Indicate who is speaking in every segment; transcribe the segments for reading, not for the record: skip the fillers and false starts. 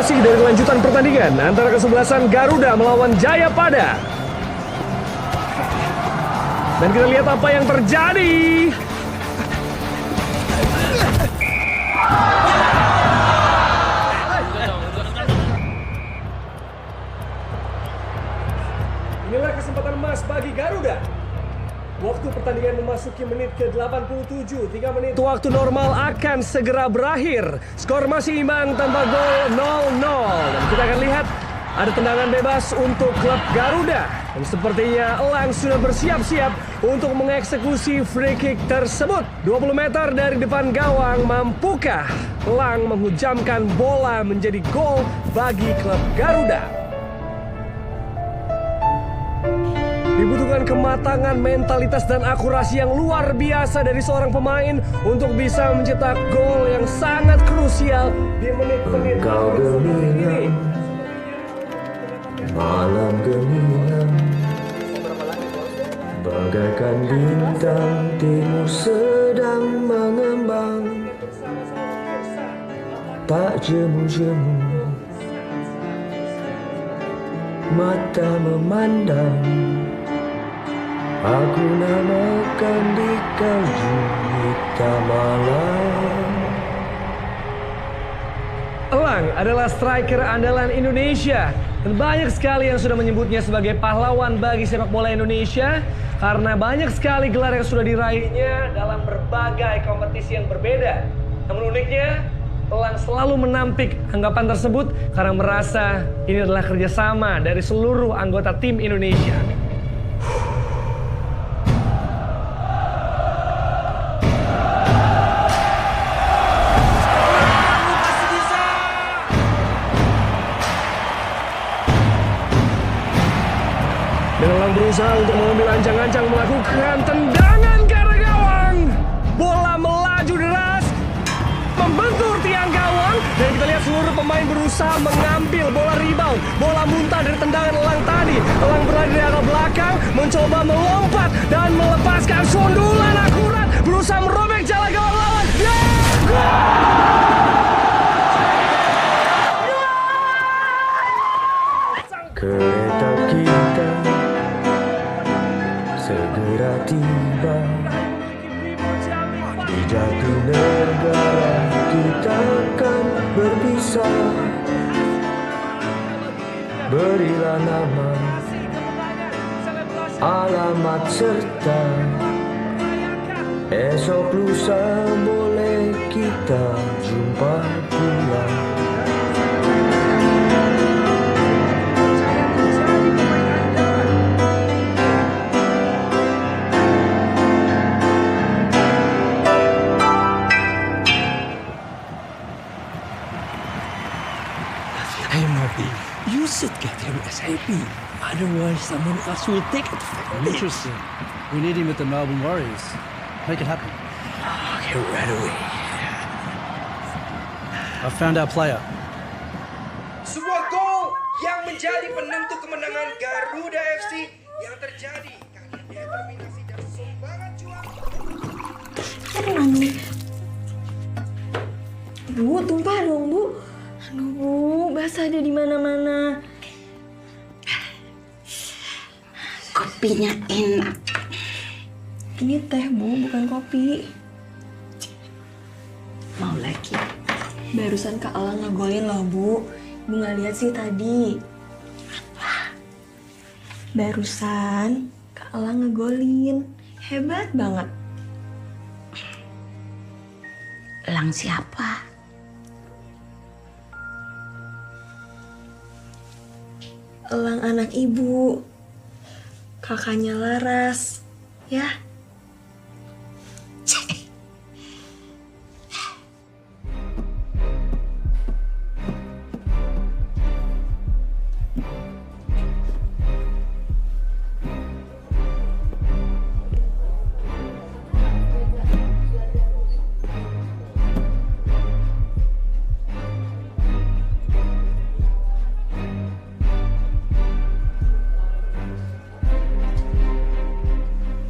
Speaker 1: Masih dari lanjutan pertandingan antara kesebelasan Garuda melawan Jayapada. Dan kita lihat apa yang terjadi. Inilah kesempatan emas bagi Garuda. Waktu pertandingan memasuki menit ke-87, 3 menit waktu normal akan segera berakhir. Skor masih imbang tanpa gol 0-0. Dan kita akan lihat ada tendangan bebas untuk klub Garuda. Dan sepertinya Elang sudah bersiap-siap untuk mengeksekusi free kick tersebut. 20 meter dari depan gawang, mampukah Elang menghujamkan bola menjadi gol bagi klub Garuda? Dibutuhkan kematangan, mentalitas, dan akurasi yang luar biasa dari seorang pemain untuk bisa mencetak gol yang sangat krusial di menit-menit ini.
Speaker 2: Malam gemilang, bagaikan bintang timur sedang mengembang, tak jemu-jemu, mata memandang. Aku namakan di kalju hitam malam.
Speaker 1: Elang adalah striker andalan Indonesia dan banyak sekali yang sudah menyebutnya sebagai pahlawan bagi sepak bola Indonesia karena banyak sekali gelar yang sudah diraihnya dalam berbagai kompetisi yang berbeda. Namun uniknya, Elang selalu menampik anggapan tersebut karena merasa ini adalah kerjasama dari seluruh anggota tim Indonesia. Dan Elang berusaha untuk mengambil ancang-ancang melakukan tendangan ke arah gawang. Bola melaju deras, membentur tiang gawang. Dan kita lihat seluruh pemain berusaha mengambil bola rebound. Bola muntah dari tendangan Elang tadi. Elang berada di arah belakang, mencoba melompat dan melepaskan sundulan akurat. Berusaha merobek jala gawang lawan.
Speaker 2: Kereta kita segera tiba di Jatinegara, kita akan berpisah. Berilah nama, alamat serta esok lusa boleh kita jumpa pulang.
Speaker 3: Hey Marty, you should get him SAP. Otherwise, someone else will take it from me.
Speaker 4: Interesting. We need him with the Melbourne Warriors. Make it happen.
Speaker 3: Okay, right away.
Speaker 4: I found our player.
Speaker 5: Sebuah gol yang menjadi penentu kemenangan Garuda FC yang terjadi karena determinasi dan sumbangan juara.
Speaker 6: Bu, tumpah dong, Bu. Aduh, Bu, basah ada di mana-mana.
Speaker 7: Kopinya enak.
Speaker 6: Ini teh, Bu, bukan kopi.
Speaker 7: Mau lagi?
Speaker 6: Barusan Kak Elang ngegolin loh, Bu. Ibu nggak lihat sih tadi. Barusan Kak Elang ngegolin. Hebat banget.
Speaker 7: Elang siapa?
Speaker 6: Elang anak ibu. Kakaknya Laras. Ya.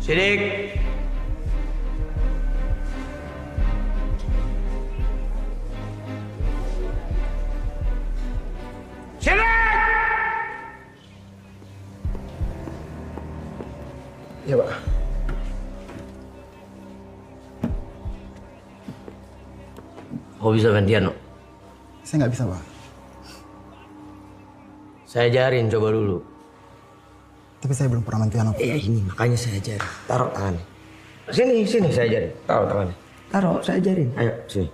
Speaker 5: Sidik.
Speaker 8: Kau bisa main piano?
Speaker 9: Saya nggak bisa, Pak.
Speaker 8: Saya ajarin, coba dulu.
Speaker 9: Tapi saya belum pernah main piano, Pak.
Speaker 8: Iya, ini makanya saya ajarin. Taruh tangannya. Sini saya ajarin. Taruh tangannya. Taruh, saya ajarin. Ayo, sini.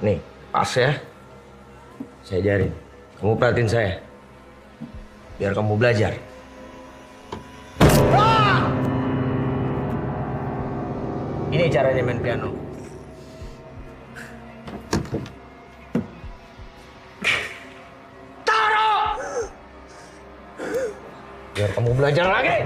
Speaker 8: Nih, pas ya. Saya ajarin. Kamu perhatiin saya. Biar kamu belajar. Ini caranya main piano. Taruh! Biar kamu belajar lagi.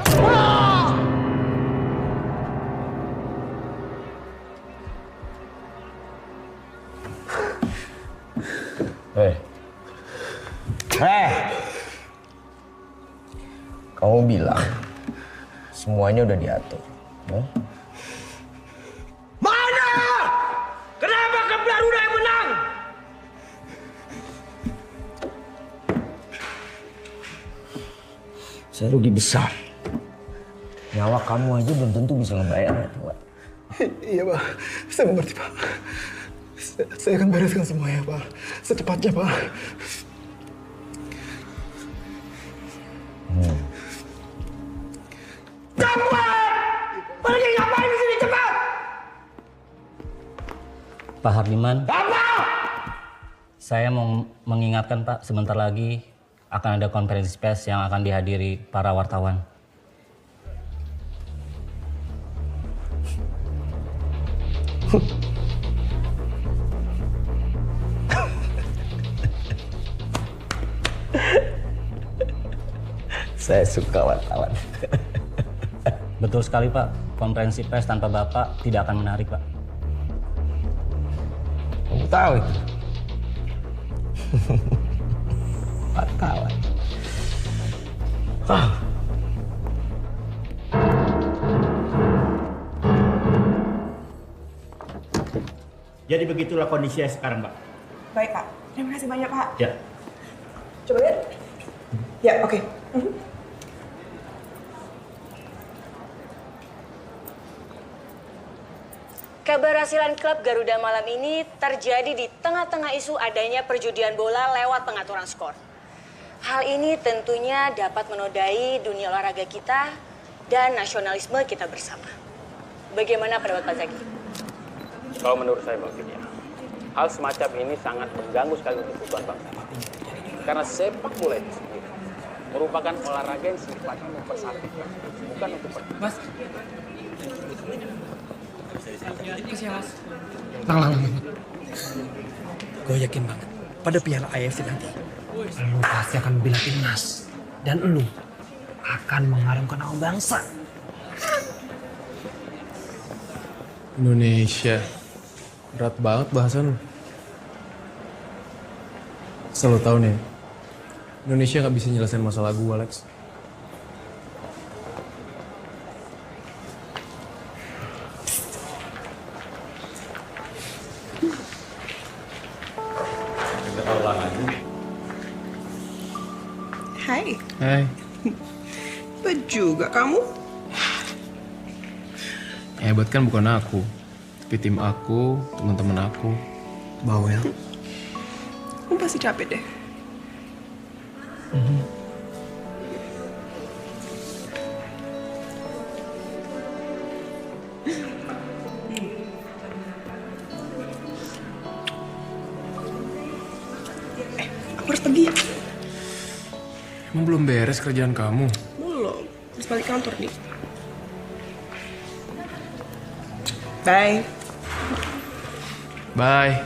Speaker 8: Kamu bilang semuanya udah diatur. Mana? Kenapa klub Garuda yang menang? Saya rugi besar. Nyawa kamu aja belum tentu bisa ngebayarnya, Pak.
Speaker 9: Iya, Pak. Saya mengerti, Pak. Saya akan bereskan semuanya, Pak. Secepatnya, Pak.
Speaker 8: Pergi, ngapain di sini, cepat!
Speaker 10: Pak Hardiman.
Speaker 8: Apa?
Speaker 10: Saya mau mengingatkan Pak, sebentar lagi akan ada konferensi pers yang akan dihadiri para wartawan.
Speaker 8: Saya suka wartawan.
Speaker 10: Betul sekali Pak, konferensi pers tanpa Bapak tidak akan menarik Pak.
Speaker 8: Kamu tahu itu? Wartawan.
Speaker 11: Jadi begitulah kondisinya sekarang, Pak.
Speaker 12: Baik, Pak. Terima kasih banyak, Pak.
Speaker 11: Ya.
Speaker 12: Coba lihat. Ya, oke.
Speaker 13: Keberhasilan klub Garuda malam ini terjadi di tengah-tengah isu adanya perjudian bola lewat pengaturan skor. Hal ini tentunya dapat menodai dunia olahraga kita dan nasionalisme kita bersama. Bagaimana pendapat Pak Zaki?
Speaker 14: Kalau menurut saya Bang Vidya, hal semacam ini sangat mengganggu sekali untuk kehidupan bangsa. Karena sepak bola itu sendiri merupakan olahraga yang sifatnya mempersatukan, bukan untuk
Speaker 15: Mas.
Speaker 12: Kasih Mas.
Speaker 15: Lang. Gue yakin banget pada piala AFC nanti lu pasti akan bela timnas dan lu akan mengharumkan nama bangsa.
Speaker 16: Indonesia, berat banget bahasan lu. Selalu tahu nih, Indonesia nggak bisa nyelesain masalah gue, Alex.
Speaker 12: Hai.
Speaker 16: Hai.
Speaker 12: Hebat juga kamu.
Speaker 16: Hebat kan bukan aku, tapi tim aku, teman-teman aku.
Speaker 12: Bawel. Kamu pasti capek deh. Aku harus pergi ya.
Speaker 16: Emang belum beres kerjaan kamu?
Speaker 12: Belum. Harus balik kantor nih. Bye.
Speaker 16: Bye.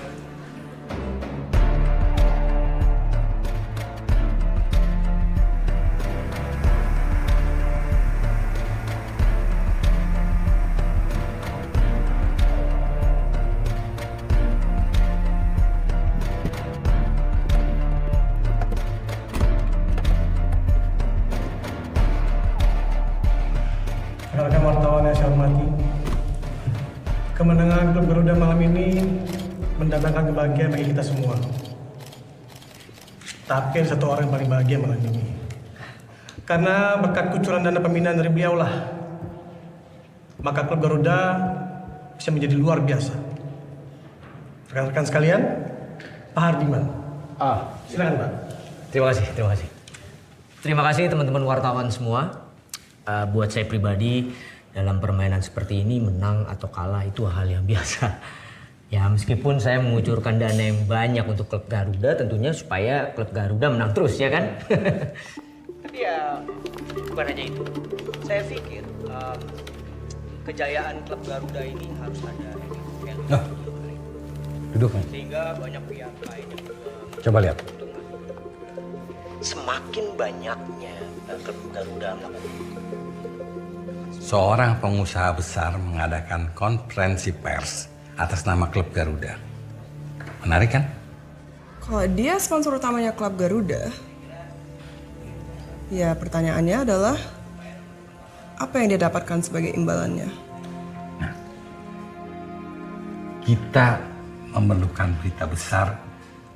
Speaker 17: Rekan wartawan yang saya hormati, kemenangan klub Garuda malam ini mendatangkan kebahagiaan bagi kita semua. Tapi ada satu orang yang paling bahagia malam ini. Karena berkat kucuran dana pembinaan dari beliau lah, maka klub Garuda bisa menjadi luar biasa. Rekan-rekan sekalian, Pak Hardiman. Silakan Pak.
Speaker 15: Terima kasih. Terima kasih teman-teman wartawan semua. Buat saya pribadi, dalam permainan seperti ini menang atau kalah itu hal yang biasa. Ya meskipun saya mengucurkan dana yang banyak untuk klub Garuda, tentunya supaya klub Garuda menang terus, ya kan? Tapi ya bukan hanya itu. Saya pikir kejayaan klub Garuda ini harus ada
Speaker 18: Duduk kan?
Speaker 15: sehingga banyak pihak lain yang
Speaker 18: Coba lihat.
Speaker 15: semakin banyaknya klub Garuda melakukan.
Speaker 19: Seorang pengusaha besar mengadakan konferensi pers atas nama klub Garuda. Menarik kan?
Speaker 12: Kalau dia sponsor utamanya klub Garuda, ya pertanyaannya adalah apa yang dia dapatkan sebagai imbalannya?
Speaker 19: Kita memerlukan berita besar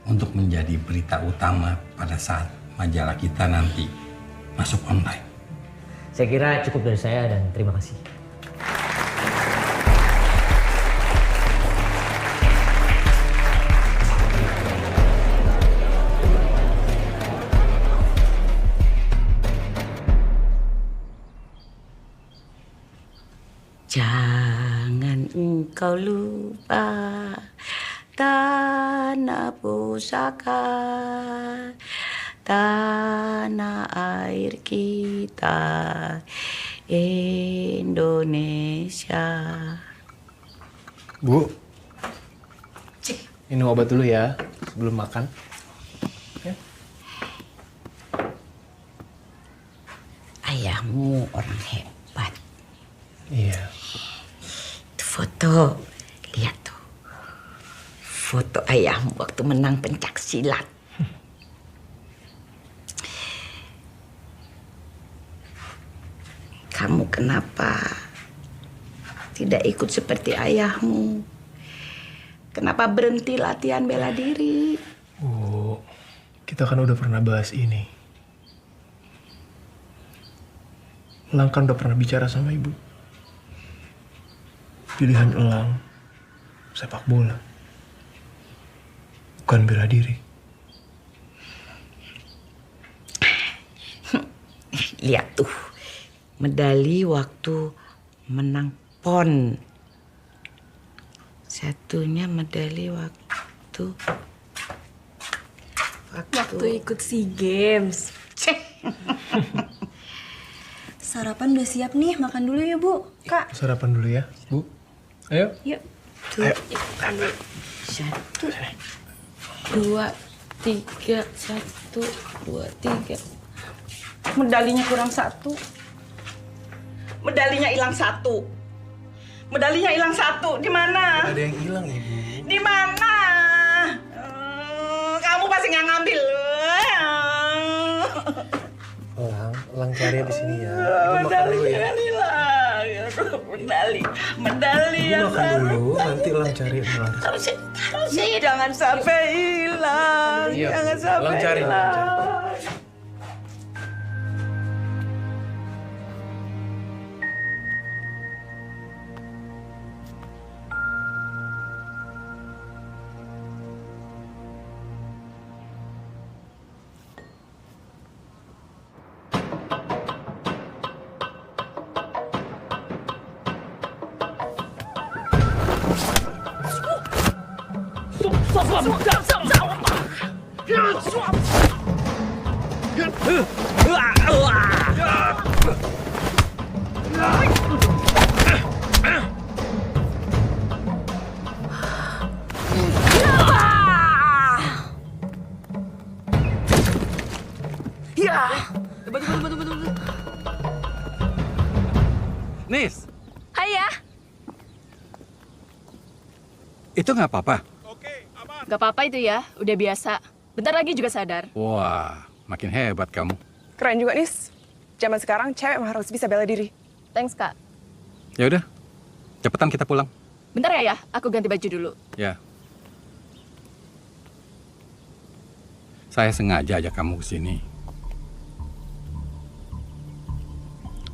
Speaker 19: untuk menjadi berita utama pada saat majalah kita nanti masuk online.
Speaker 15: Saya kira cukup dari saya dan terima kasih.
Speaker 7: Jangan engkau lupa tanah pusaka, tanah air kita, Indonesia.
Speaker 16: Bu, minum obat dulu ya sebelum makan. Ya.
Speaker 7: Ayahmu orang hebat.
Speaker 16: Iya.
Speaker 7: Itu foto, lihat tuh. Foto ayahmu waktu menang pencak silat. Kamu kenapa tidak ikut seperti ayahmu? Kenapa berhenti latihan bela diri?
Speaker 17: Bu, kita kan udah pernah bahas ini. Elang kan udah pernah bicara sama ibu. Pilihan Elang sepak bola, bukan bela diri.
Speaker 7: Lihat tuh, medali waktu menang PON. Satunya medali waktu
Speaker 6: ikut SEA Games. Sarapan udah siap nih, makan dulu ya Bu. Kak.
Speaker 17: Sarapan dulu ya, Bu. Ayo.
Speaker 6: Yuk.
Speaker 17: Ayo.
Speaker 7: Satu, dua, tiga, satu, dua, tiga. Medalinya kurang satu. Medalinya hilang satu. Medalinya hilang satu. Di mana?
Speaker 17: Ada yang hilang, Ibu.
Speaker 7: Di mana? Kamu pasti nggak ngambil.
Speaker 17: Elang cari di sini ya. Ibu makan dulu ya.
Speaker 7: Medali
Speaker 17: Ibu makan dulu, nanti Elang cari Elang.
Speaker 7: Jangan sampai hilang.
Speaker 17: Iya,
Speaker 7: Jangan sampai
Speaker 17: Elang cari.
Speaker 7: hilang.
Speaker 19: Nis,
Speaker 20: Ayah,
Speaker 19: itu nggak apa-apa.
Speaker 20: gak apa-apa itu ya, udah biasa. Bentar lagi juga sadar.
Speaker 19: Wah, makin hebat kamu.
Speaker 12: Keren juga, Nis. Zaman sekarang cewek emang harus bisa bela diri.
Speaker 20: Thanks, Kak.
Speaker 19: Ya udah, cepetan kita pulang.
Speaker 20: Bentar ya, aku ganti baju dulu.
Speaker 19: Ya. Saya sengaja ajak kamu ke sini.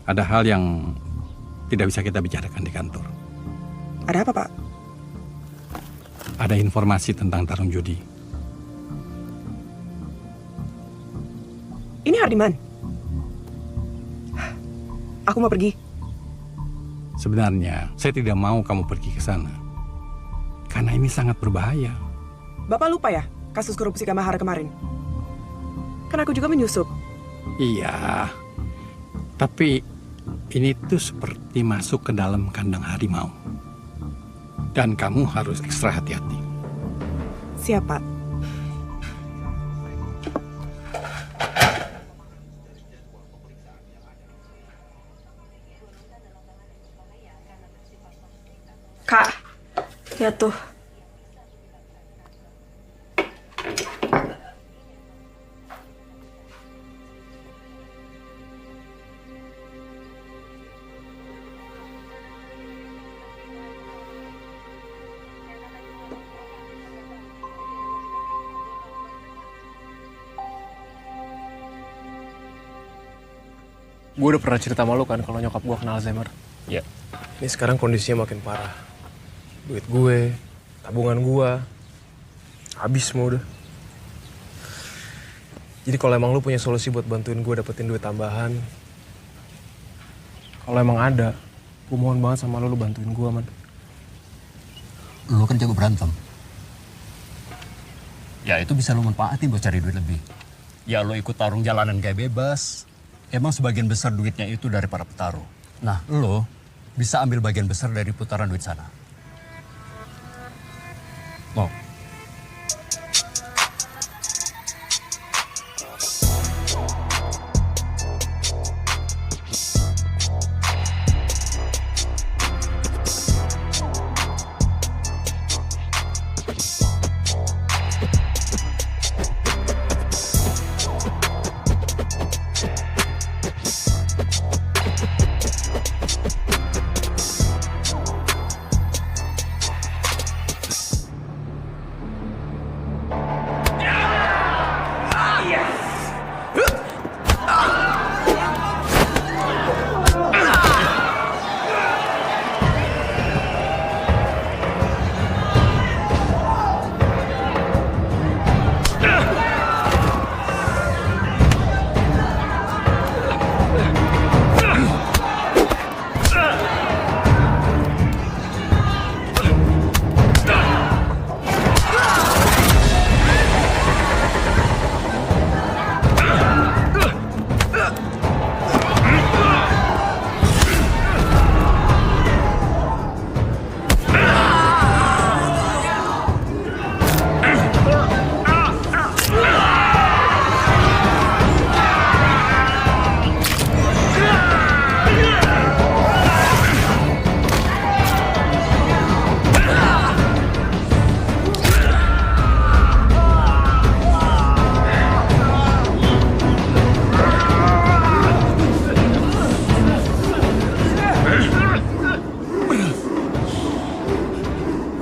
Speaker 19: Ada hal yang tidak bisa kita bicarakan di kantor.
Speaker 12: Ada apa, Pak?
Speaker 19: Ada informasi tentang tarung judi.
Speaker 12: Ini Hardiman. Aku mau pergi.
Speaker 19: Sebenarnya, saya tidak mau kamu pergi ke sana. Karena ini sangat berbahaya.
Speaker 12: Bapak lupa ya kasus korupsi Kamahara kemarin? Kan aku juga menyusup.
Speaker 19: Iya, tapi ini tuh seperti masuk ke dalam kandang harimau. Dan kamu harus ekstra hati-hati.
Speaker 12: Siap, Pak. Kak, lihat tuh.
Speaker 16: Gue udah pernah cerita sama lu kan kalau nyokap gue kena Alzheimer.
Speaker 10: Iya.
Speaker 16: Ini sekarang kondisinya makin parah. Duit gue, tabungan gue, habis semua udah. Jadi kalau emang lu punya solusi buat bantuin gue dapetin duit tambahan, kalau emang ada, gue mohon banget sama lu bantuin gue, man.
Speaker 3: Lu kan jago berantem. Ya itu bisa lu manfaatin buat cari duit lebih. Ya lu ikut tarung jalanan kayak bebas. Emang sebagian besar duitnya itu dari para petarung. Nah, lo bisa ambil bagian besar dari putaran duit sana. Mau?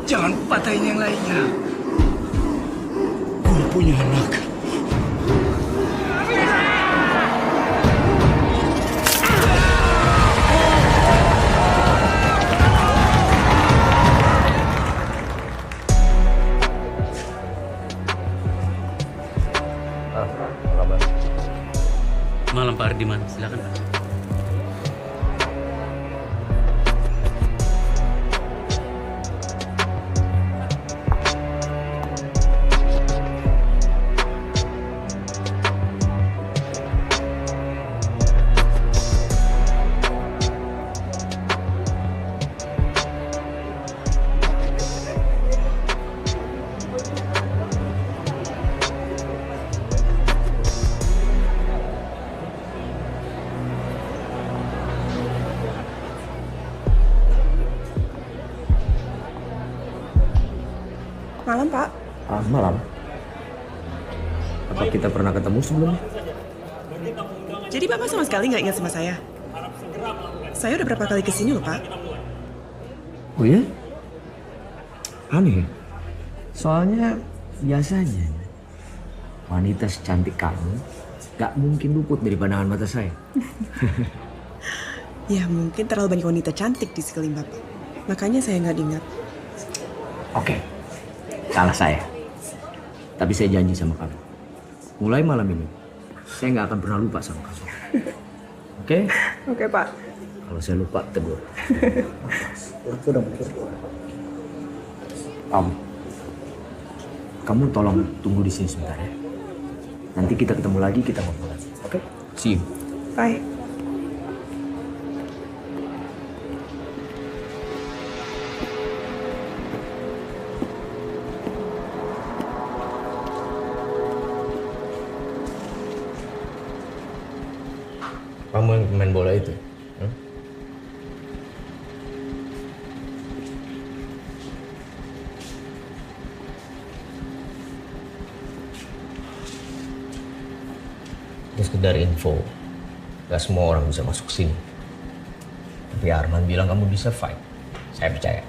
Speaker 5: Jangan patahin yang lainnya. Gue punya anak.
Speaker 10: Malam Pak Hardiman, silakan Pak.
Speaker 12: Malam, Pak.
Speaker 8: Malam. Apa kita pernah ketemu sebelumnya?
Speaker 12: Jadi Bapak sama sekali nggak ingat sama saya? Saya udah berapa kali kesini loh, Pak.
Speaker 8: Oh ya? Aneh. Soalnya biasanya wanita secantik kamu gak mungkin luput dari pandangan mata saya.
Speaker 12: Ya mungkin terlalu banyak wanita cantik di sekeliling Bapak. Makanya saya nggak ingat.
Speaker 15: Oke, salah saya. Tapi saya janji sama kamu. Mulai malam ini, saya nggak akan pernah lupa sama kamu. Oke?
Speaker 12: Oke, Pak.
Speaker 15: Kalau saya lupa, tegur. Kamu tolong tunggu di sini sebentar ya. Nanti kita ketemu lagi, kita ngobrol lagi. Oke? See you.
Speaker 12: Bye.
Speaker 15: Kamu yang main bola itu? Ini sekedar info. Gak semua orang bisa masuk sini. Tapi Arman bilang kamu bisa fight. Saya percaya.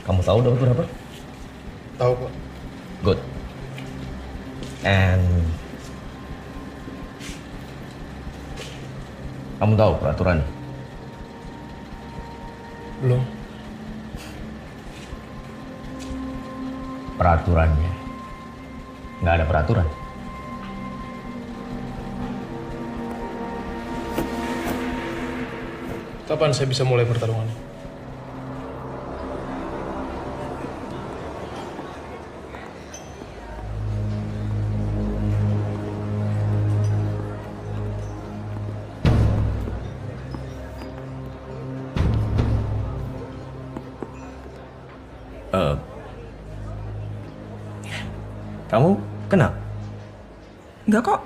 Speaker 15: Kamu tahu dapat berapa?
Speaker 9: Tahu, Pak.
Speaker 15: Good. And kamu tahu peraturan?
Speaker 9: Belum.
Speaker 15: Peraturannya nggak ada peraturan.
Speaker 16: Kapan saya bisa mulai pertarungan?
Speaker 15: Kamu kenal?
Speaker 12: Enggak kok.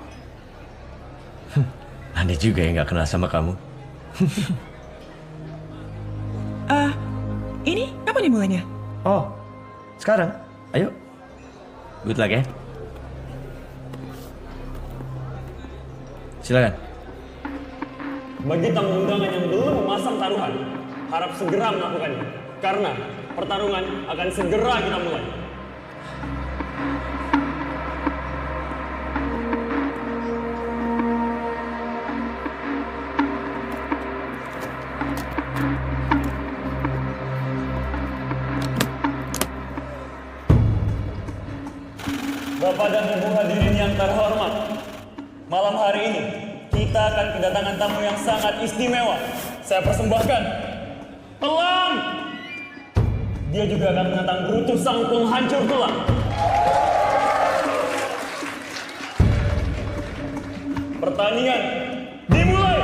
Speaker 15: Aneh juga ya nggak kenal sama kamu.
Speaker 12: Ini kapan nih mulainya?
Speaker 15: Oh, sekarang. Ayo. Good luck ya. Silakan.
Speaker 3: Bagi tamu undangan yang belum memasang taruhan, harap segera melakukannya. Karena pertarungan akan segera kita mulai. Bapak dan Ibu hadirin yang terhormat, malam hari ini kita akan kedatangan tamu yang sangat istimewa. Saya persembahkan Telang. Dia juga akan menantang Brutus sang penghancur tulang. Pertandingan dimulai.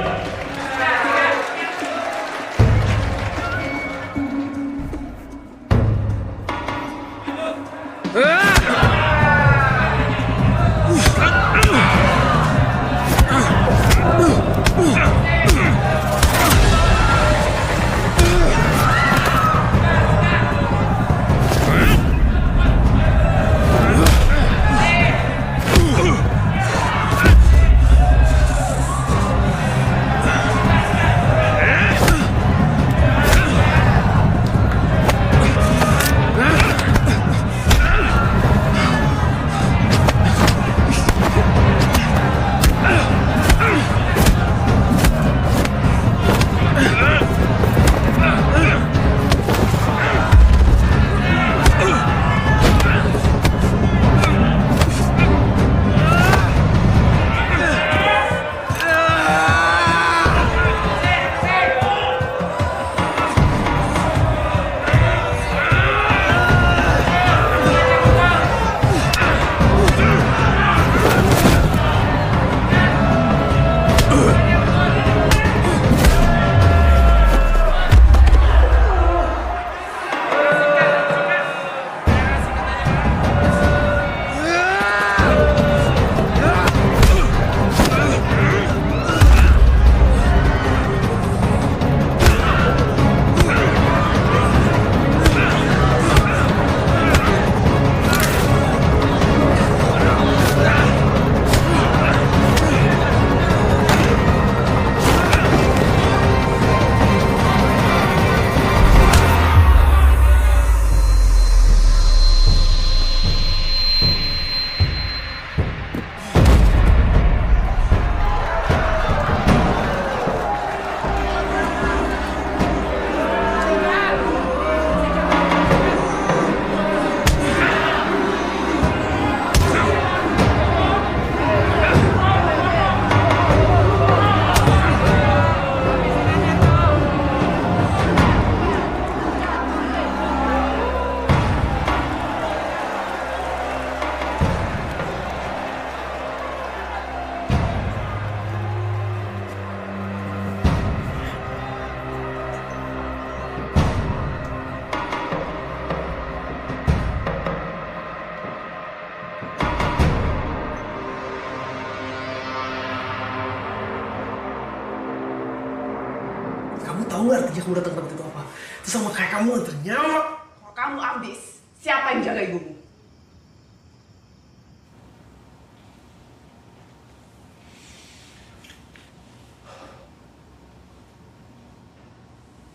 Speaker 9: Kamu tahu nggak artinya kamu datang ke tempat itu apa? Itu sama kayak kamu nganter nyawa.
Speaker 12: Kalau kamu habis, siapa yang jaga ibumu?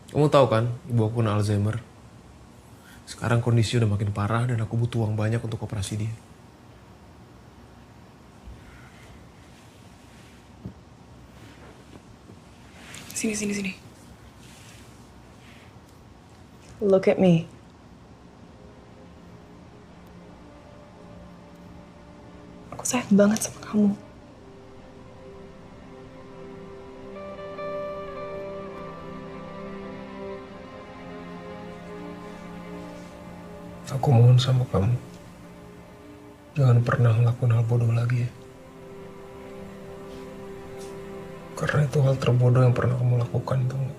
Speaker 16: Kamu tahu kan, ibu aku kena Alzheimer. Sekarang kondisi udah makin parah dan aku butuh uang banyak untuk operasi dia.
Speaker 12: Sini. Look at me. Aku sayang banget sama kamu.
Speaker 16: Aku mohon sama kamu, jangan pernah ngelakuin hal bodoh lagi ya. Karena itu hal terbodoh yang pernah kamu lakukan, tau gak?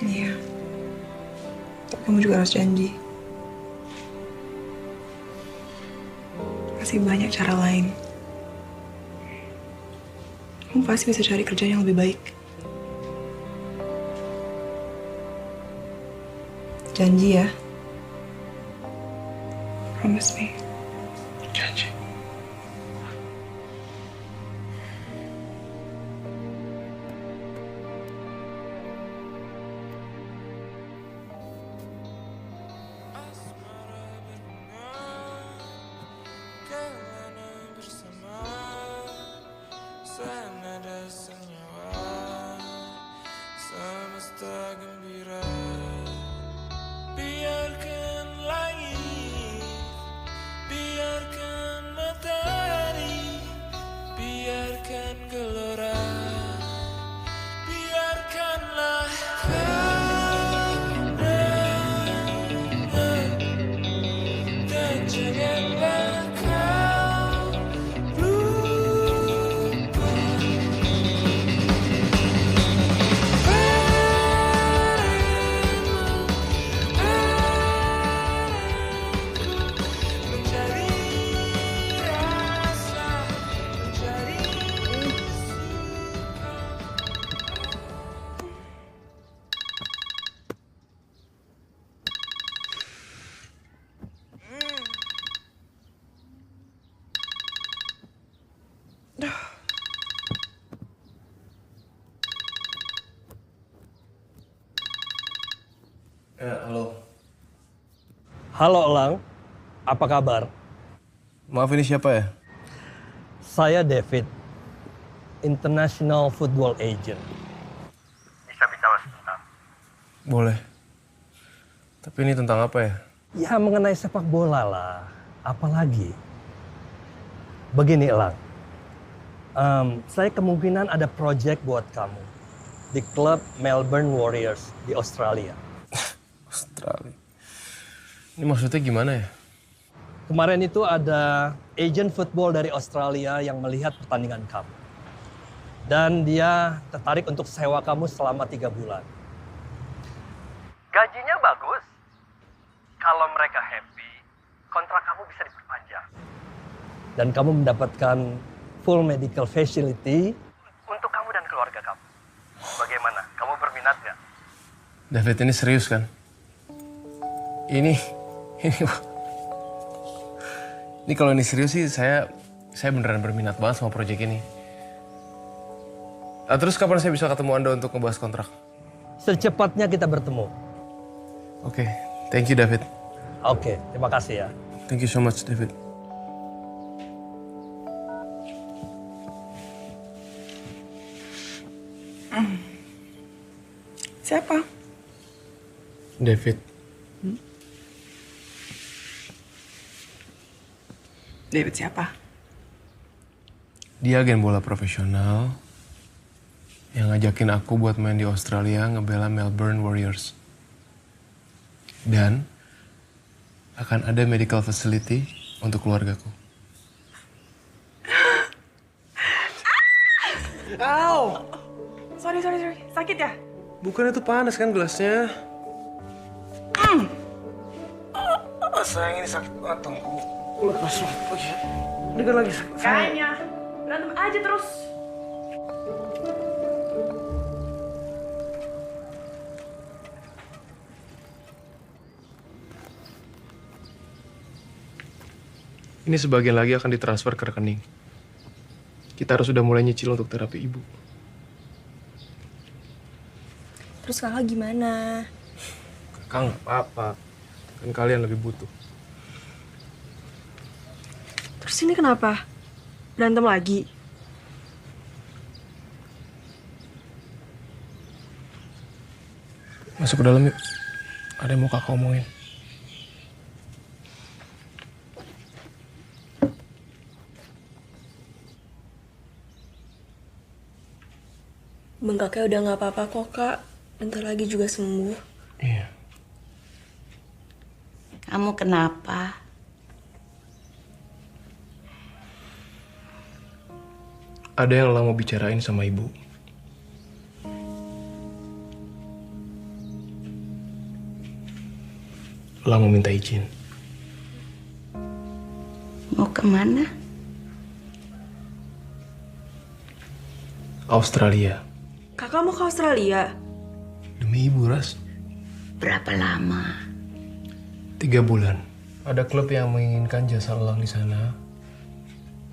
Speaker 12: Iya. Tapi kamu juga harus janji. Masih banyak cara lain. Kamu pasti bisa cari kerjaan yang lebih baik. Janji ya. Promise me.
Speaker 16: Janji. Halo.
Speaker 1: Halo Elang, apa kabar?
Speaker 16: Maaf, ini siapa ya?
Speaker 1: Saya David, International Football Agent.
Speaker 11: Bisa bicara sebentar?
Speaker 16: Boleh. Tapi ini tentang apa ya?
Speaker 1: Ya mengenai sepak bola lah, apalagi. Begini Elang, saya kemungkinan ada project buat kamu di klub Melbourne Warriors di Australia.
Speaker 16: Australia. Ini maksudnya gimana ya?
Speaker 1: Kemarin itu ada agent football dari Australia yang melihat pertandingan kamu. Dan dia tertarik untuk sewa kamu selama 3 bulan. Gajinya bagus. Kalau mereka happy, kontrak kamu bisa diperpanjang. Dan kamu mendapatkan full medical facility untuk kamu dan keluarga kamu. Bagaimana? Kamu berminat nggak?
Speaker 16: David, ini serius kan? Ini kalau ini serius sih saya beneran berminat banget sama proyek ini. Terus kapan saya bisa ketemu Anda untuk ngebahas kontrak?
Speaker 1: Secepatnya kita bertemu.
Speaker 16: Oke, thank you David.
Speaker 1: Oke, terima kasih ya.
Speaker 16: Thank you so much David.
Speaker 12: Siapa?
Speaker 16: David.
Speaker 12: David siapa?
Speaker 16: Dia agen bola profesional yang ngajakin aku buat main di Australia ngebela Melbourne Warriors. Dan akan ada medical facility untuk keluargaku.
Speaker 12: Ow! Sorry. Sakit ya?
Speaker 16: Bukan, itu panas kan gelasnya. Sayang, ini sakit banget dong. Lepas. Oh iya. Ini kan lagi sakit.
Speaker 12: Kayaknya berantem aja terus.
Speaker 16: Ini sebagian lagi akan ditransfer ke rekening. Kita harus sudah mulai nyicil untuk terapi ibu.
Speaker 6: Terus kakak gimana?
Speaker 16: Kakak nggak apa-apa. Kan kalian lebih butuh.
Speaker 6: Terus ini kenapa? Berantem lagi?
Speaker 16: Masuk ke dalam yuk. Ada yang mau kakak omongin.
Speaker 6: Bengkaknya udah nggak apa-apa kok, Kak. Bentar lagi juga sembuh.
Speaker 16: Iya.
Speaker 7: Kamu kenapa?
Speaker 16: Ada yang Elang mau bicarain sama ibu. Elang mau minta izin.
Speaker 7: Mau kemana?
Speaker 16: Australia.
Speaker 6: Kakak mau ke Australia?
Speaker 16: Demi ibu, Ras.
Speaker 7: Berapa lama?
Speaker 16: 3 bulan. Ada klub yang menginginkan jasa Elang di sana.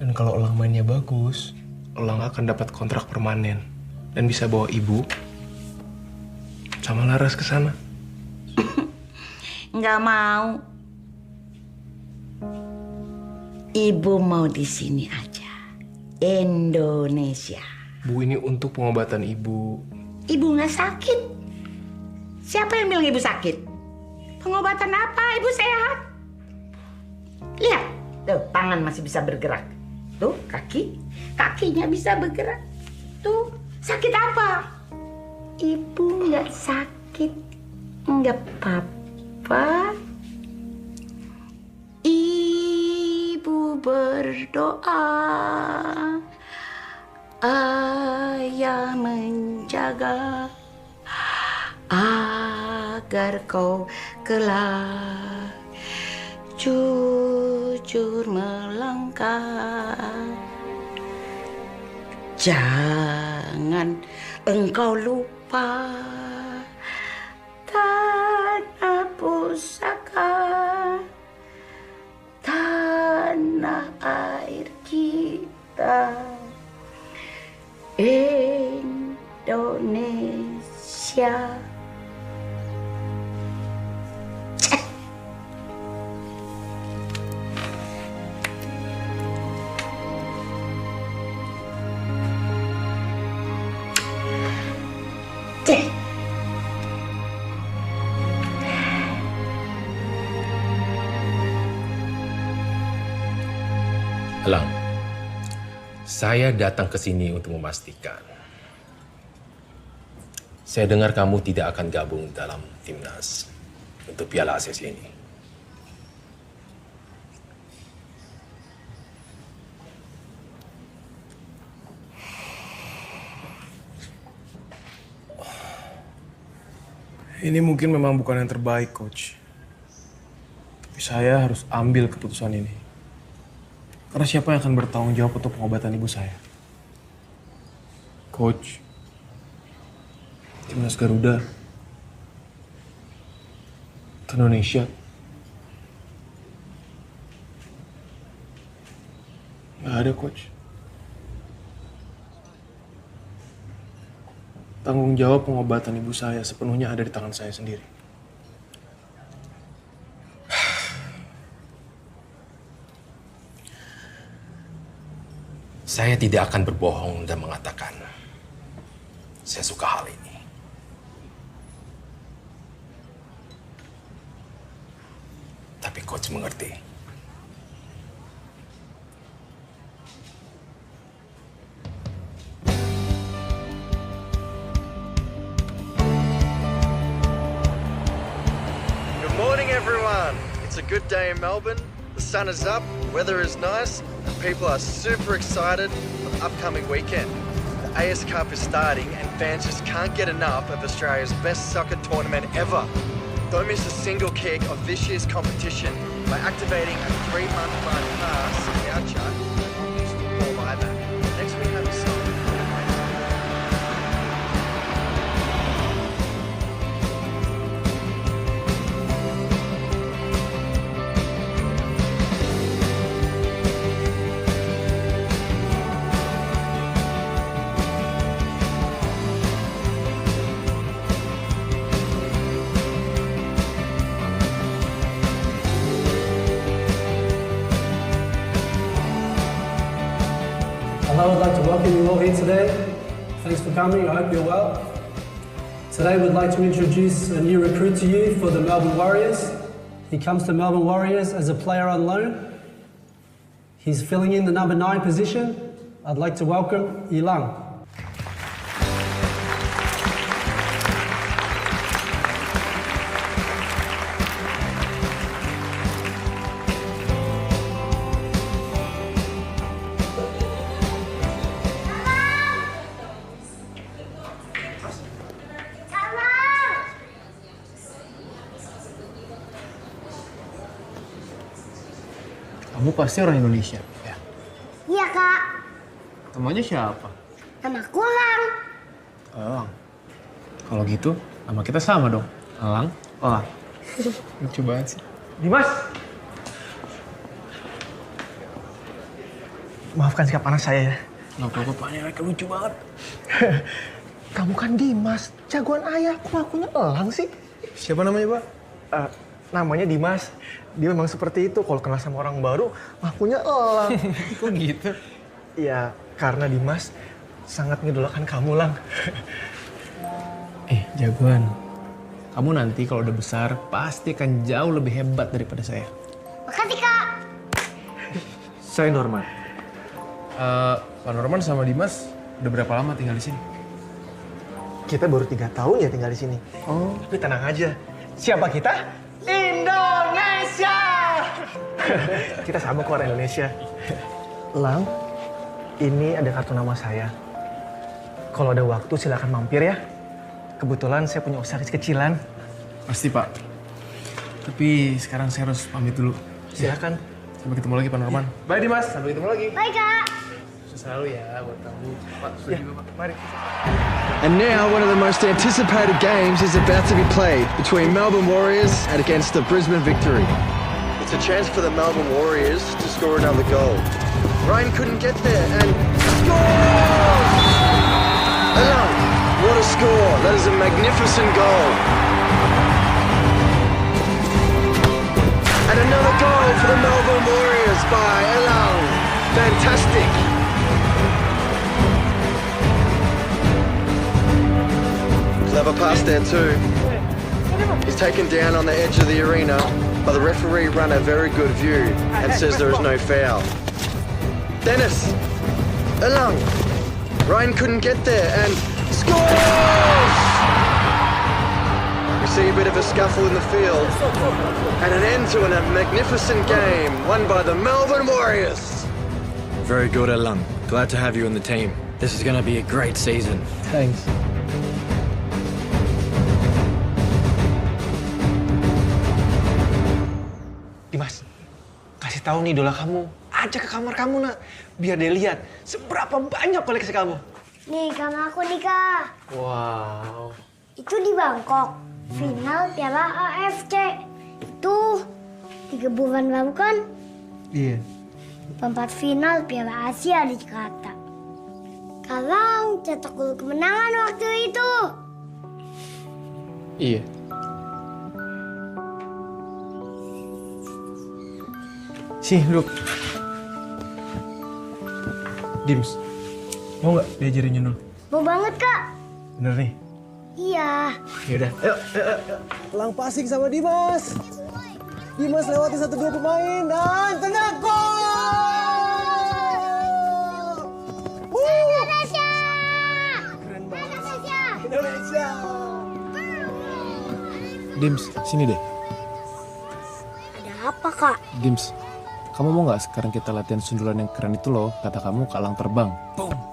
Speaker 16: Dan kalau Elang mainnya bagus, Elang akan dapat kontrak permanen. Dan bisa bawa ibu sama Laras ke sana.
Speaker 7: Nggak mau. Ibu mau di sini aja. Indonesia.
Speaker 16: Bu, ini untuk pengobatan ibu.
Speaker 7: Ibu nggak sakit. Siapa yang bilang ibu sakit? Pengobatan apa? Ibu sehat. Lihat, tuh tangan masih bisa bergerak. Tuh kakinya bisa bergerak. Tuh sakit apa? Ibu nggak sakit, nggak apa-apa. Ibu berdoa. Ayah menjaga agar kau kelak jujur melangkah. Jangan engkau lupa tanah pusaka, tanah air kita. Indonesia.
Speaker 18: Elang, saya datang ke sini untuk memastikan. Saya dengar kamu tidak akan gabung dalam timnas untuk Piala ACC ini.
Speaker 16: Ini mungkin memang bukan yang terbaik, Coach. Tapi saya harus ambil keputusan ini. Karena siapa yang akan bertanggung jawab untuk pengobatan ibu saya? Coach, timnas Garuda, Indonesia. Nggak ada, Coach. Tanggung jawab pengobatan ibu saya sepenuhnya ada di tangan saya sendiri.
Speaker 18: Saya tidak akan berbohong dan mengatakan saya suka hal ini. Tapi Coach mengerti.
Speaker 21: Good morning, everyone. It's a good day in Melbourne. The sun is up, weather is nice, and people are super excited for the upcoming weekend. The AS Cup is starting, and fans just can't get enough of Australia's best soccer tournament ever. Don't miss a single kick of this year's competition by activating a 3-month Live Pass voucher on News Football either. Next we have a song.
Speaker 4: would like to welcome you all here today. Thanks for coming, I hope you're well. Today we'd like to introduce a new recruit to you for the Melbourne Warriors. He comes to Melbourne Warriors as a player on loan. He's filling in the number 9 position. I'd like to welcome Ilang.
Speaker 16: Kamu pasti orang Indonesia, ya?
Speaker 2: Iya, Kak.
Speaker 16: Namanya siapa?
Speaker 2: Namaku Elang.
Speaker 16: Elang. Kalau gitu, nama kita sama dong. Elang, Elang. Lucu banget sih.
Speaker 17: Dimas! Maafkan sikap panas saya ya.
Speaker 16: Nggak apa-apa, Pak. Ini lucu banget.
Speaker 17: Kamu kan Dimas, jagoan ayah. Kok akunya Elang sih?
Speaker 16: Siapa namanya, Pak?
Speaker 17: Namanya Dimas. Dia memang seperti itu. Kalau kenal sama orang baru, akunya Elang.
Speaker 16: Kok gitu?
Speaker 17: Ya, karena Dimas sangat ngidolakan kamu, Lang.
Speaker 16: Jagoan. Kamu nanti kalau udah besar, pasti akan jauh lebih hebat daripada saya.
Speaker 2: Makasih, Kak.
Speaker 17: Saya Norman.
Speaker 16: Pak Norman sama Dimas udah berapa lama tinggal di sini?
Speaker 17: Kita baru 3 tahun ya tinggal di sini. Oh. Tapi tenang aja. Siapa kita? Indonesia! Kita sama kok orang Indonesia. Lang, ini ada kartu nama saya. Kalau ada waktu silakan mampir ya. Kebetulan saya punya usaha kecil-kecilan.
Speaker 16: Pasti, Pak. Tapi sekarang saya harus pamit dulu.
Speaker 17: Silakan.
Speaker 16: Sampai ketemu lagi, Pak Norman.
Speaker 17: Bye, Dimas. Sampai ketemu lagi.
Speaker 2: Bye, Kak.
Speaker 16: Sukses selalu ya buat kamu. Pak, sukses juga, Pak.
Speaker 17: Mari.
Speaker 21: And now one of the most anticipated games is about to be played between Melbourne Warriors and against the Brisbane Victory. It's a chance for the Melbourne Warriors to score another goal. Ryan couldn't get there and scores! Elang, what a score! That is a magnificent goal. And another goal for the Melbourne Warriors by Elang. Fantastic. Clever pass there too. He's taken down on the edge of the arena, but the referee ran a very good view and says there is no foul. Dennis! Elang! Ryan couldn't get there and scores! We see a bit of a scuffle in the field and an end to a magnificent game won by the Melbourne Warriors.
Speaker 22: Very good, Elang. Glad to have you in the team. This is going to be a great season.
Speaker 17: Thanks. Dimas, kasih tahu nih idola kamu. Ajak ke kamar kamu, nak. Biar dia lihat seberapa banyak koleksi kamu.
Speaker 2: Nih, kamar aku nih, Kak.
Speaker 17: Wow.
Speaker 2: Itu di Bangkok. Final Piala AFC. Itu 3 bulan lalu kan?
Speaker 17: Iya.
Speaker 2: 4 final Piala Asia di Jakarta. Kalang cetak gol kemenangan waktu itu.
Speaker 16: Iya.
Speaker 17: Sih, duduk. Dims, mau nggak diajarin nyundul?
Speaker 2: Mau banget, Kak.
Speaker 17: Bener nih?
Speaker 2: Iya.
Speaker 17: Yaudah, ayo.
Speaker 23: Lang passing sama Dimas. Dimas lewati 1-2 pemain dan tendang gol!
Speaker 2: Indonesia!
Speaker 17: Keren banget.
Speaker 2: Indonesia!
Speaker 23: Indonesia!
Speaker 16: Dims, sini deh.
Speaker 2: Ada apa, Kak?
Speaker 16: Dims, kamu mau nggak sekarang kita latihan sundulan yang keren itu loh? Kata kamu Kalang terbang.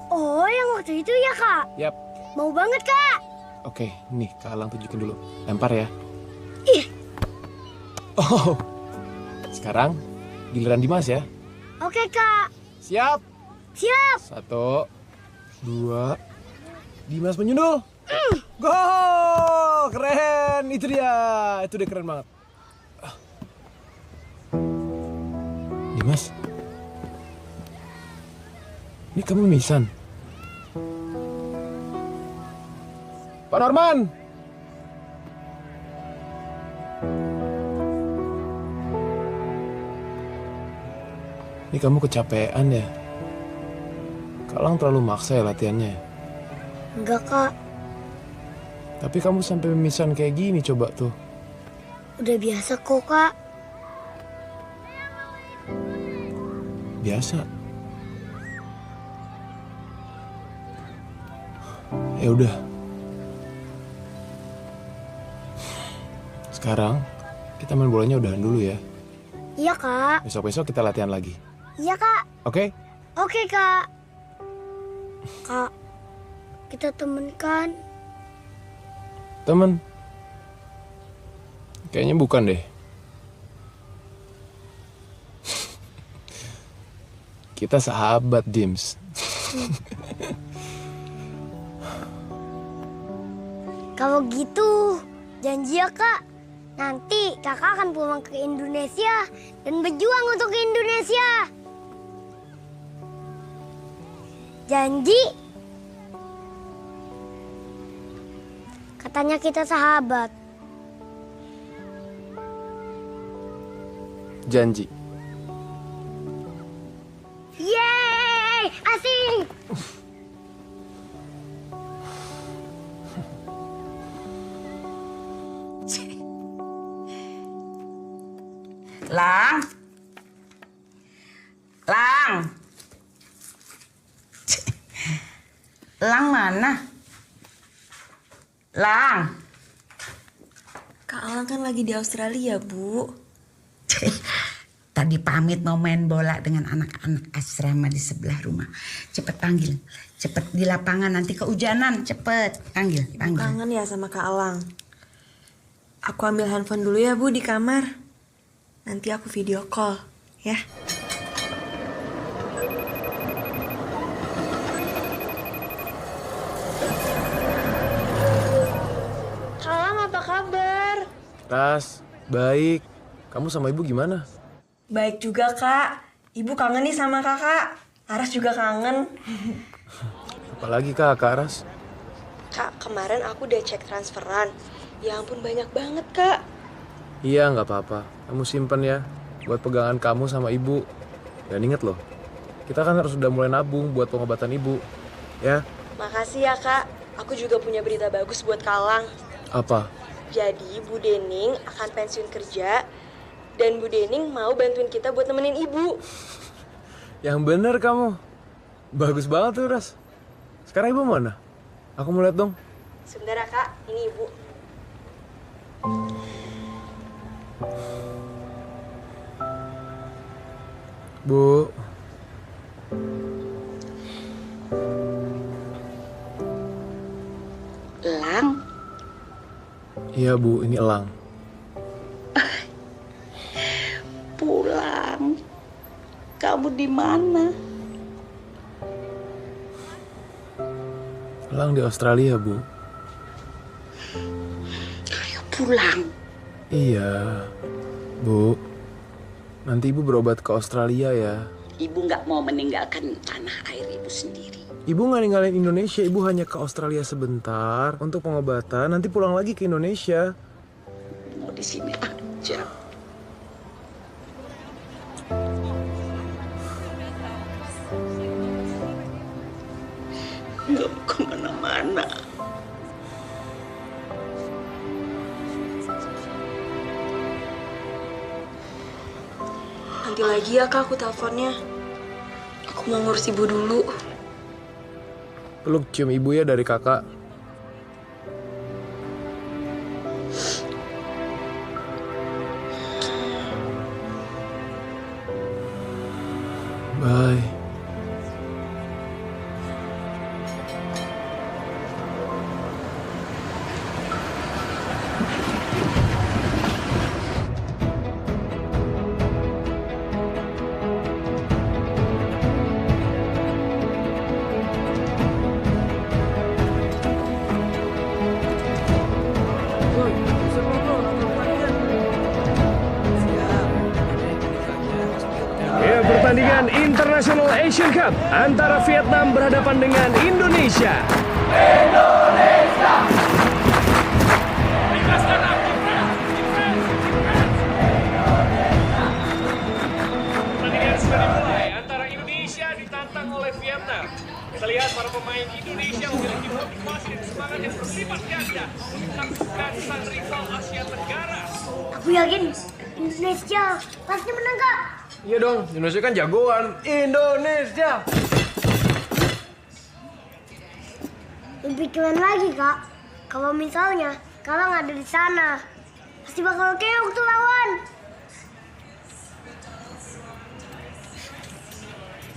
Speaker 2: Oh, yang waktu itu ya, Kak?
Speaker 16: Yap.
Speaker 2: Mau banget, Kak.
Speaker 16: Oke, nih Kalang tunjukin dulu. Lempar ya.
Speaker 2: Ih.
Speaker 16: Oh, sekarang giliran Dimas ya.
Speaker 2: Oke, Kak.
Speaker 16: Siap.
Speaker 2: Siap.
Speaker 16: 1, 2, Dimas menyundul.
Speaker 23: Gol! Keren! Itu dia. Itu dia keren banget.
Speaker 16: Dimas, ini kamu mimisan.
Speaker 23: Pak Norman!
Speaker 16: Ini kamu kecapean ya? Kalang terlalu maksa ya latihannya.
Speaker 2: Enggak, Kak.
Speaker 16: Tapi kamu sampai mimisan kayak gini coba tuh.
Speaker 2: Udah biasa kok, Kak.
Speaker 16: Biasa. Ya udah. Sekarang kita main bolanya udahan dulu ya.
Speaker 2: Iya, Kak.
Speaker 16: Besok-besok kita latihan lagi.
Speaker 2: Iya, Kak.
Speaker 16: Oke?
Speaker 2: Oke, Kak. Kak, kita temen kan?
Speaker 16: Temen? Kayaknya bukan deh. Kita sahabat, Dims.
Speaker 2: Kalau gitu, janji ya, Kak. Nanti kakak akan pulang ke Indonesia dan berjuang untuk Indonesia. Janji? Katanya kita sahabat.
Speaker 16: Janji.
Speaker 2: Yeay, asik.
Speaker 7: Lang. Lang. Lang mana? Lang.
Speaker 6: Kak Alang kan lagi di Australia, Bu.
Speaker 7: Tadi pamit mau main bola dengan anak-anak asrama di sebelah rumah. Cepet panggil. Cepet di lapangan, nanti kehujanan. Cepet. Panggil.
Speaker 6: Kangen ya sama Kak Alang. Aku ambil handphone dulu ya, Bu, di kamar. Nanti aku video call, ya.
Speaker 2: Alang, apa kabar?
Speaker 16: Ras, baik. Kamu sama ibu gimana?
Speaker 6: Baik juga, Kak. Ibu kangen nih sama kakak. Aras juga kangen.
Speaker 16: Apalagi Kak Ras?
Speaker 6: Kak, kemarin aku udah cek transferan. Ya ampun, banyak banget, Kak.
Speaker 16: Iya, nggak apa-apa. Kamu simpen ya, buat pegangan kamu sama ibu. Dan inget loh, kita kan harus udah mulai nabung buat pengobatan ibu, ya.
Speaker 6: Makasih ya, Kak. Aku juga punya berita bagus buat Kak Alang.
Speaker 16: Apa?
Speaker 6: Jadi, Bu Dening akan pensiun kerja. Dan Bu Dening mau bantuin kita buat nemenin ibu.
Speaker 16: Yang bener kamu. Bagus banget tuh, Ras. Sekarang ibu mana? Aku mau lihat dong.
Speaker 6: Sebentar ya, Kak. Ini ibu.
Speaker 16: Bu.
Speaker 7: Elang.
Speaker 16: Iya, Bu. Ini Elang.
Speaker 7: Pulang. Kamu di mana?
Speaker 16: Elang di Australia, Bu.
Speaker 7: Pulang.
Speaker 16: Iya, Bu. Nanti ibu berobat ke Australia ya.
Speaker 7: Ibu nggak mau meninggalkan tanah air ibu sendiri.
Speaker 16: Ibu nggak ninggalin Indonesia, ibu hanya ke Australia sebentar untuk pengobatan. Nanti pulang lagi ke Indonesia.
Speaker 7: Mau di sini aja. Nggak mau kemana-mana.
Speaker 6: Nanti lagi ya, Kak, aku teleponnya. Aku mau ngurus ibu dulu.
Speaker 16: Peluk cium ibu ya dari kakak. Bye.
Speaker 1: Ya, pertandingan International Asian Cup antara Vietnam berhadapan dengan Indonesia. Pertandingan sudah dimulai antara Indonesia ditantang oleh Vietnam. Kita lihat para pemain Indonesia memiliki motivasi dan semangat yang berlipat ganda untuk menaklukkan sang rival Asia Tenggara.
Speaker 2: Aku yakin Indonesia pasti menang, Kak.
Speaker 16: Iya dong, Indonesia kan jagoan. Indonesia!
Speaker 2: Lebih keren lagi, Kak. Kalau misalnya Kalang ada di sana, pasti bakal keok tuh lawan.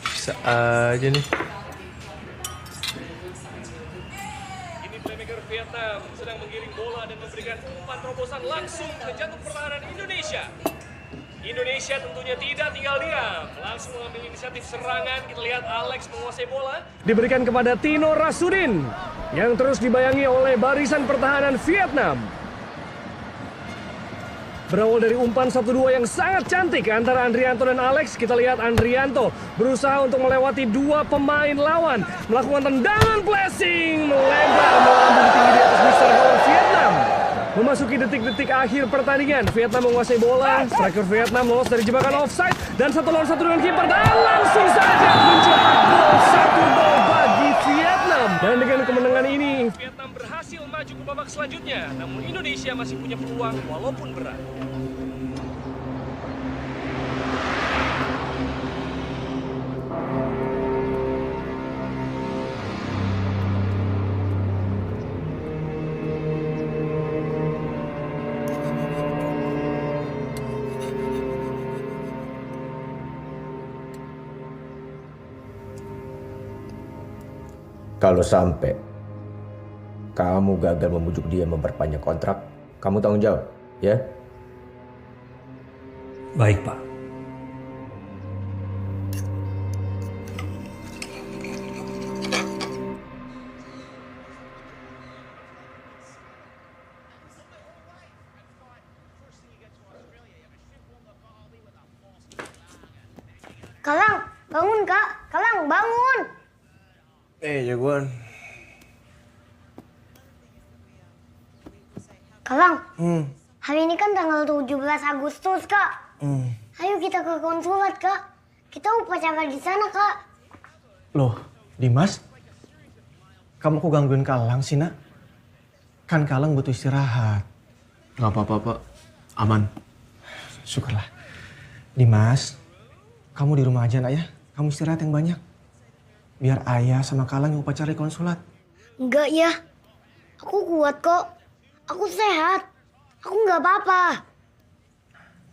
Speaker 16: Bisa aja nih.
Speaker 1: Ini playmaker Vietnam sedang menggiring bola dan memberikan umpan terobosan langsung ke jantung pertahanan Indonesia. Indonesia tentunya tidak tinggal diam, langsung mengambil inisiatif serangan. Kita lihat Alex menguasai bola. Diberikan kepada Tino Rasudin yang terus dibayangi oleh barisan pertahanan Vietnam. Berawal dari umpan 1-2 yang sangat cantik antara Andrianto dan Alex, kita lihat Andrianto berusaha untuk melewati dua pemain lawan, melakukan tendangan blessing, melebar melambung tinggi di atas mister gawang Vietnam. Memasuki detik-detik akhir pertandingan, Vietnam menguasai bola, striker Vietnam lolos dari jebakan offside, dan 1 lawan 1 dengan kiper, dan langsung saja mencetak gol 1-0 bagi Vietnam. Dan dengan kemenangan ini, Vietnam berhasil maju ke babak selanjutnya, namun Indonesia masih punya peluang walaupun berat.
Speaker 8: Kalau sampai kamu gagal membujuk dia memperpanjang kontrak, kamu tanggung jawab, ya?
Speaker 10: Baik, Pak.
Speaker 2: Kalang, bangun, Kak. Kalang, bangun.
Speaker 16: Jagoan.
Speaker 2: Kalang, hari ini kan tanggal 17 Agustus, Kak. Ayo kita ke konsulat, Kak. Kita upacara di sana, Kak.
Speaker 17: Loh, Dimas? Kamu kok gangguin Kalang sih, Nak? Kan Kalang butuh istirahat.
Speaker 16: Gak apa-apa, Pak. Aman.
Speaker 17: Syukurlah. Dimas, kamu di rumah aja, Nak, ya. Kamu istirahat yang banyak. Biar ayah sama Kalang yang upacara di konsulat.
Speaker 2: Enggak ya, aku kuat kok. Aku sehat. Aku nggak apa-apa.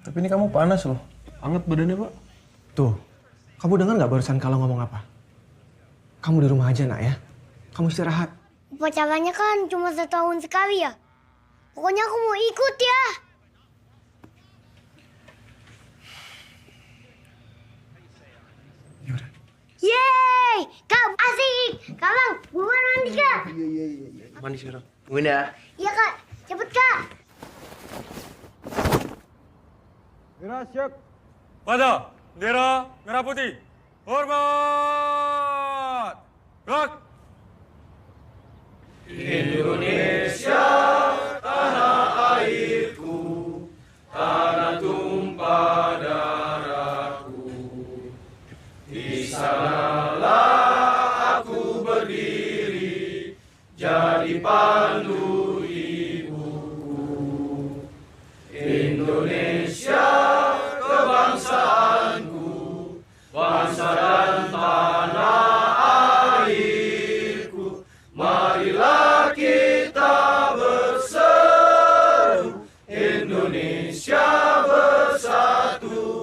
Speaker 17: Tapi ini kamu panas loh. Anget badannya, Pak. Tuh, kamu dengar nggak barusan Kalang ngomong apa? Kamu di rumah aja, Nak, ya. Kamu istirahat.
Speaker 2: Upacaranya kan cuma setahun sekali ya. Pokoknya aku mau ikut ya. Yeay, Kak, asik. Kalang, buruan mandi, Kak.
Speaker 17: Iya. Mandi sekarang. Tungguin ya.
Speaker 2: Iya, Kak. Cepet, Kak.
Speaker 13: Merah siap. Pada, bendera merah putih. Hormat. Gerak.
Speaker 14: Indonesia, tanah airku, tanah tumpah darahku. Di sanalah aku berdiri, jadi pandu ibuku. Indonesia, kebangsaanku, bangsa dan tanah airku. Marilah kita berseru, Indonesia bersatu.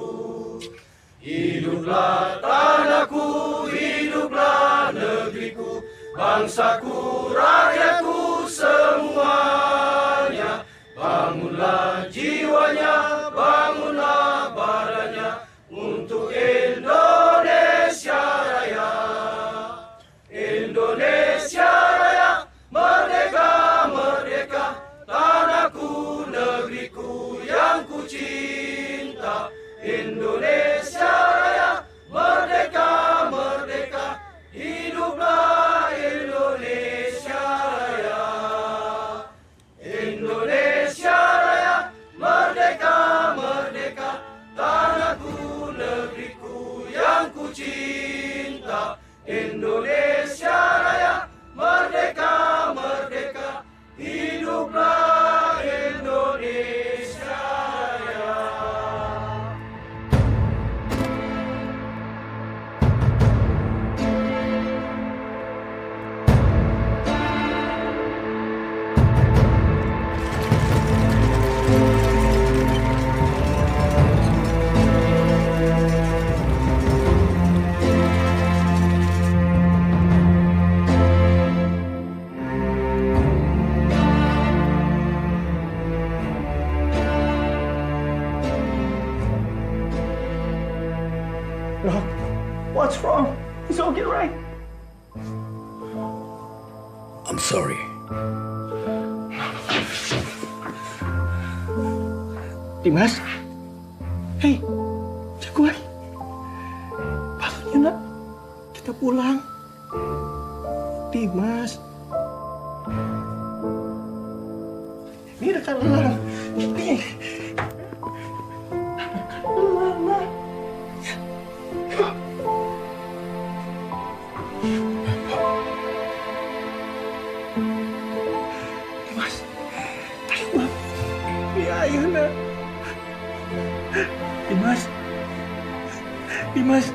Speaker 14: Hiduplah tanahku, hiduplah negeriku, bangsaku, rakyatku semuanya. Bangunlah jiwanya, bangunlah badannya untuk Indonesia Raya. Indonesia Raya, merdeka, merdeka, tanahku, negeriku yang ku cinta. Indonesia Raya, merdeka, merdeka, hiduplah Indonesia Raya. Indonesia Raya, merdeka,
Speaker 18: I'm sorry.
Speaker 17: Dimas? Hei, Jagoan. Bangun ya nak. Kita pulang. Dimas. Ini rekan elang. Ini. Rekan elang, nak. Dimas. Ayo bangun. Iya, ayah nak. Dimas. Dimas.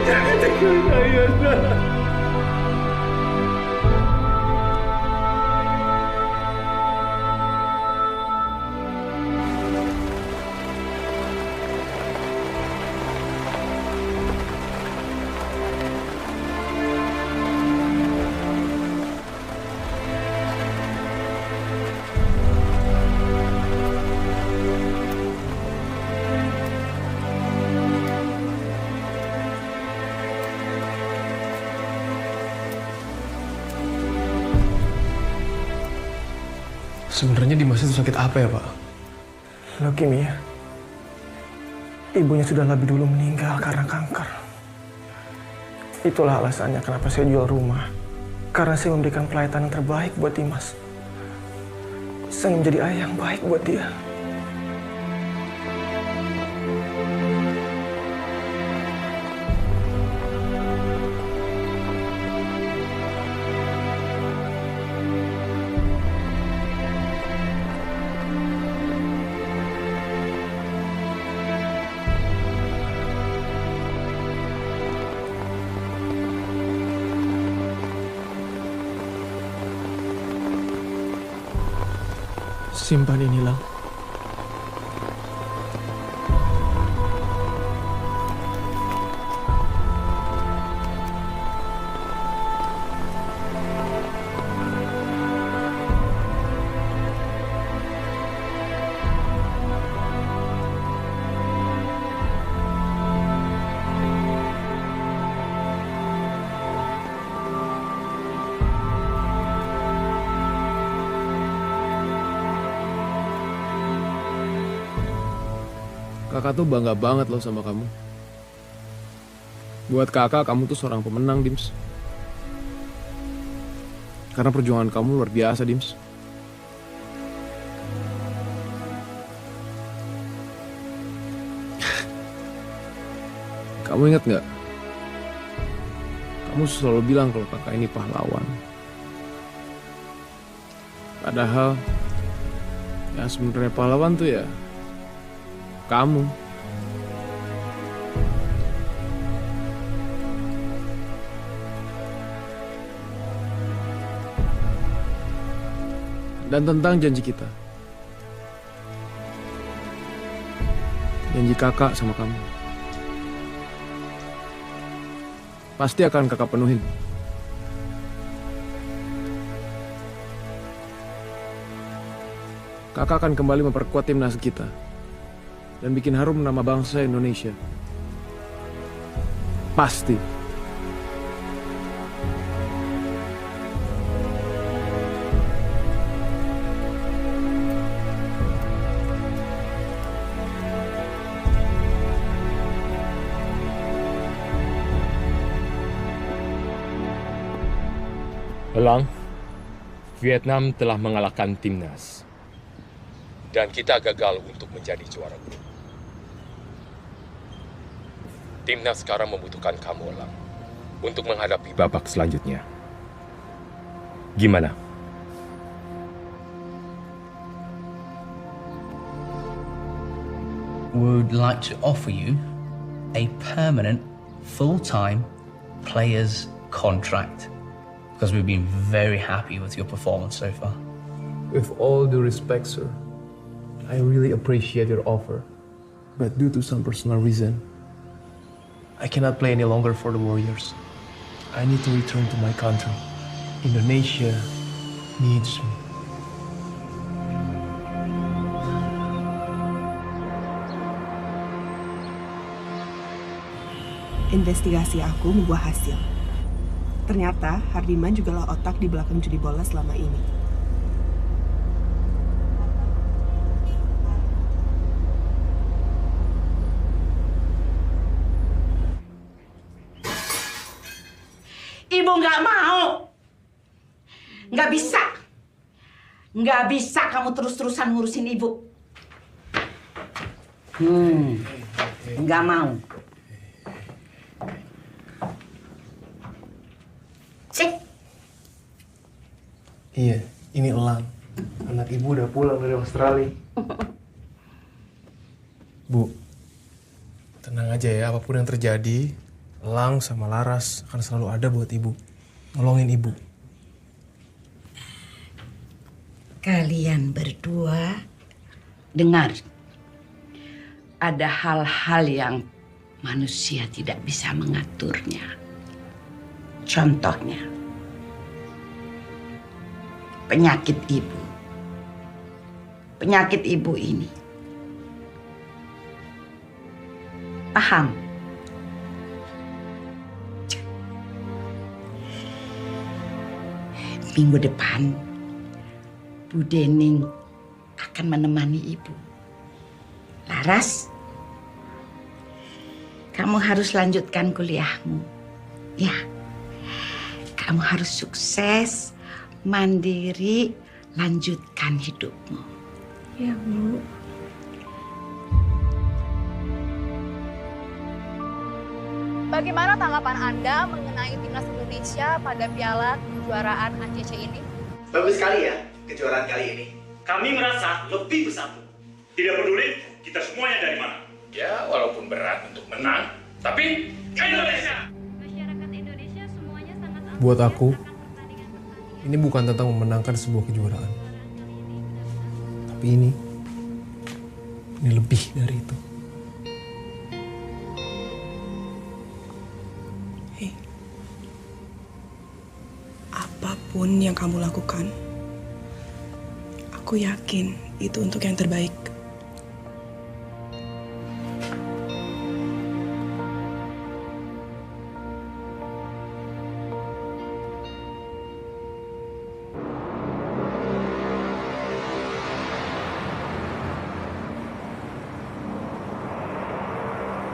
Speaker 17: Jangan tinggalin ayah, nak.
Speaker 16: Sebenarnya Dimas itu sakit apa ya, Pak?
Speaker 17: Leukemia. Ibunya sudah lebih dulu meninggal karena kanker. Itulah alasannya kenapa saya jual rumah. Karena saya memberikan pelayanan yang terbaik buat Dimas. Saya menjadi ayah yang baik buat dia.
Speaker 16: Simpan ini, Lang. Kakak tuh bangga banget loh sama kamu. Buat kakak, kamu tuh seorang pemenang, Dims. Karena perjuangan kamu luar biasa, Dims. Kamu ingat nggak? Kamu selalu bilang kalau kakak ini pahlawan. Padahal yang sebenarnya pahlawan tuh ya kamu. Dan tentang janji kita. Janji kakak sama kamu. Pasti akan kakak penuhin. Kakak akan kembali memperkuat timnas kita. Dan bikin harum nama bangsa Indonesia. Pasti.
Speaker 18: Elang, Vietnam telah mengalahkan timnas. Dan kita gagal untuk menjadi juara grup. Timnas sekarang membutuhkan kamu, Elang, untuk menghadapi babak selanjutnya. Gimana?
Speaker 5: Would like to offer you a permanent, full-time player's contract because we've been very happy with your performance so far.
Speaker 16: With all due respect, sir, I really appreciate your offer. But due to some personal reason, I cannot play any longer for the Warriors. I need to return to my country. Indonesia needs me.
Speaker 12: investigasi aku membuah hasil. Ternyata Hardiman jugalah otak di belakang judi bola selama ini.
Speaker 7: Ibu nggak mau. Nggak bisa. Nggak bisa kamu terus-terusan ngurusin ibu. Nggak mau. Cek.
Speaker 16: Iya, ini Elang. Anak ibu udah pulang dari Australia. Bu, tenang aja ya, apapun yang terjadi, Elang sama Laras akan selalu ada buat ibu. Nolongin ibu.
Speaker 7: Kalian berdua dengar. Ada hal-hal yang manusia tidak bisa mengaturnya. Contohnya, penyakit ibu. Penyakit ibu ini. Paham? Minggu depan, Bu Dening akan menemani ibu. Laras, kamu harus lanjutkan kuliahmu. Ya, kamu harus sukses, mandiri, lanjutkan hidupmu.
Speaker 6: Ya, Bu.
Speaker 15: Bagaimana tanggapan Anda mengenai timnas Indonesia pada Piala Kejuaraan ACC ini?
Speaker 17: Bagus sekali ya kejuaraan kali ini.
Speaker 3: Kami merasa lebih bersatu. Tidak peduli kita semuanya dari mana.
Speaker 18: Ya, walaupun berat untuk menang, tapi Indonesia!
Speaker 16: Buat aku, ini bukan tentang memenangkan sebuah kejuaraan. Tapi ini lebih dari itu.
Speaker 12: Hei, apapun yang kamu lakukan, aku yakin itu untuk yang terbaik.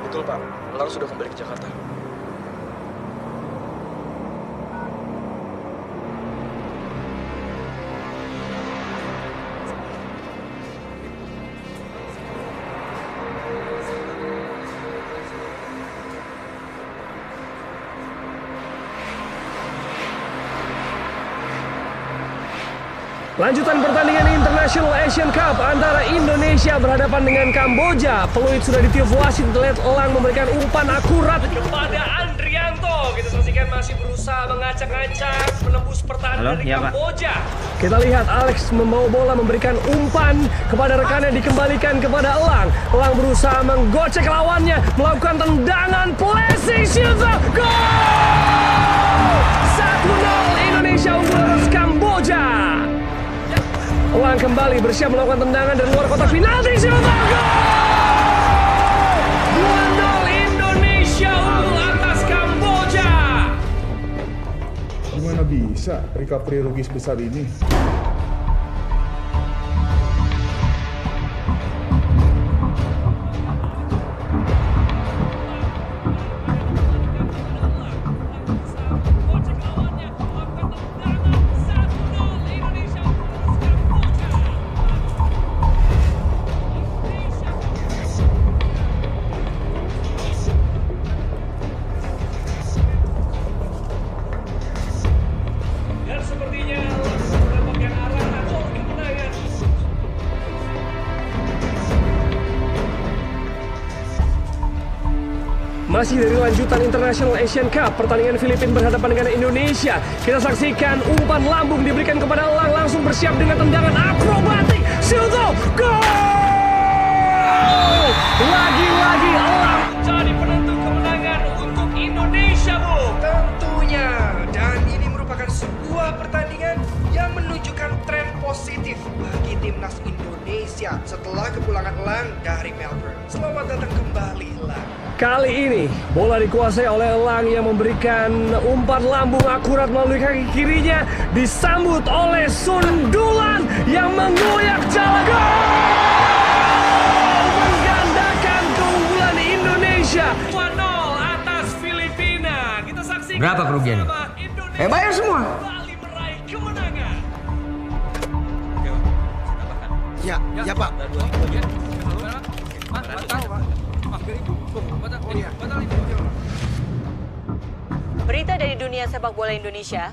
Speaker 22: Betul Pak, Elang sudah kembali ke Jakarta.
Speaker 1: Lanjutan pertandingan International Asian Cup antara Indonesia berhadapan dengan Kamboja. Peluit sudah ditiup wasit, terlihat Elang memberikan umpan akurat kepada Andrianto. Kita saksikan masih berusaha mengacak-acak menembus pertahanan dari Kamboja. Kita lihat Alex membawa bola memberikan umpan kepada rekannya, dikembalikan kepada Elang. Elang berusaha menggocek lawannya, melakukan tendangan, placing, shoot, gol! 1-0 Indonesia unggul atas Kamboja. Elang kembali bersiap melakukan tendangan dari luar kotak penalti, shoot, gol! 2-0 Indonesia unggul atas Kamboja.
Speaker 19: Gimana bisa recovery rugi sebesar ini?
Speaker 1: Masih dari lanjutan International Asian Cup, pertandingan Filipina berhadapan dengan Indonesia. Kita saksikan umpan lambung diberikan kepada Elang, langsung bersiap dengan tendangan akrobatik. Shoot, gol! Lagi-lagi Elang jadi penentu kemenangan untuk Indonesia, Bu.
Speaker 20: Tentunya, dan ini merupakan sebuah pertandingan yang menunjukkan tren positif bagi timnas Indonesia. Indonesia setelah kepulangan Elang dari Melbourne. Selamat datang kembali, Elang.
Speaker 1: Kali ini bola dikuasai oleh Elang yang memberikan umpan lambung akurat melalui kaki kirinya, disambut oleh sundulan yang menggoyak jala gol, menggandakan keunggulan Indonesia 2-0 atas Filipina. Kita saksikan
Speaker 8: Berapa kerugiannya?
Speaker 17: Bayar semua. Ya Pak.
Speaker 4: Berita dari dunia sepak bola Indonesia,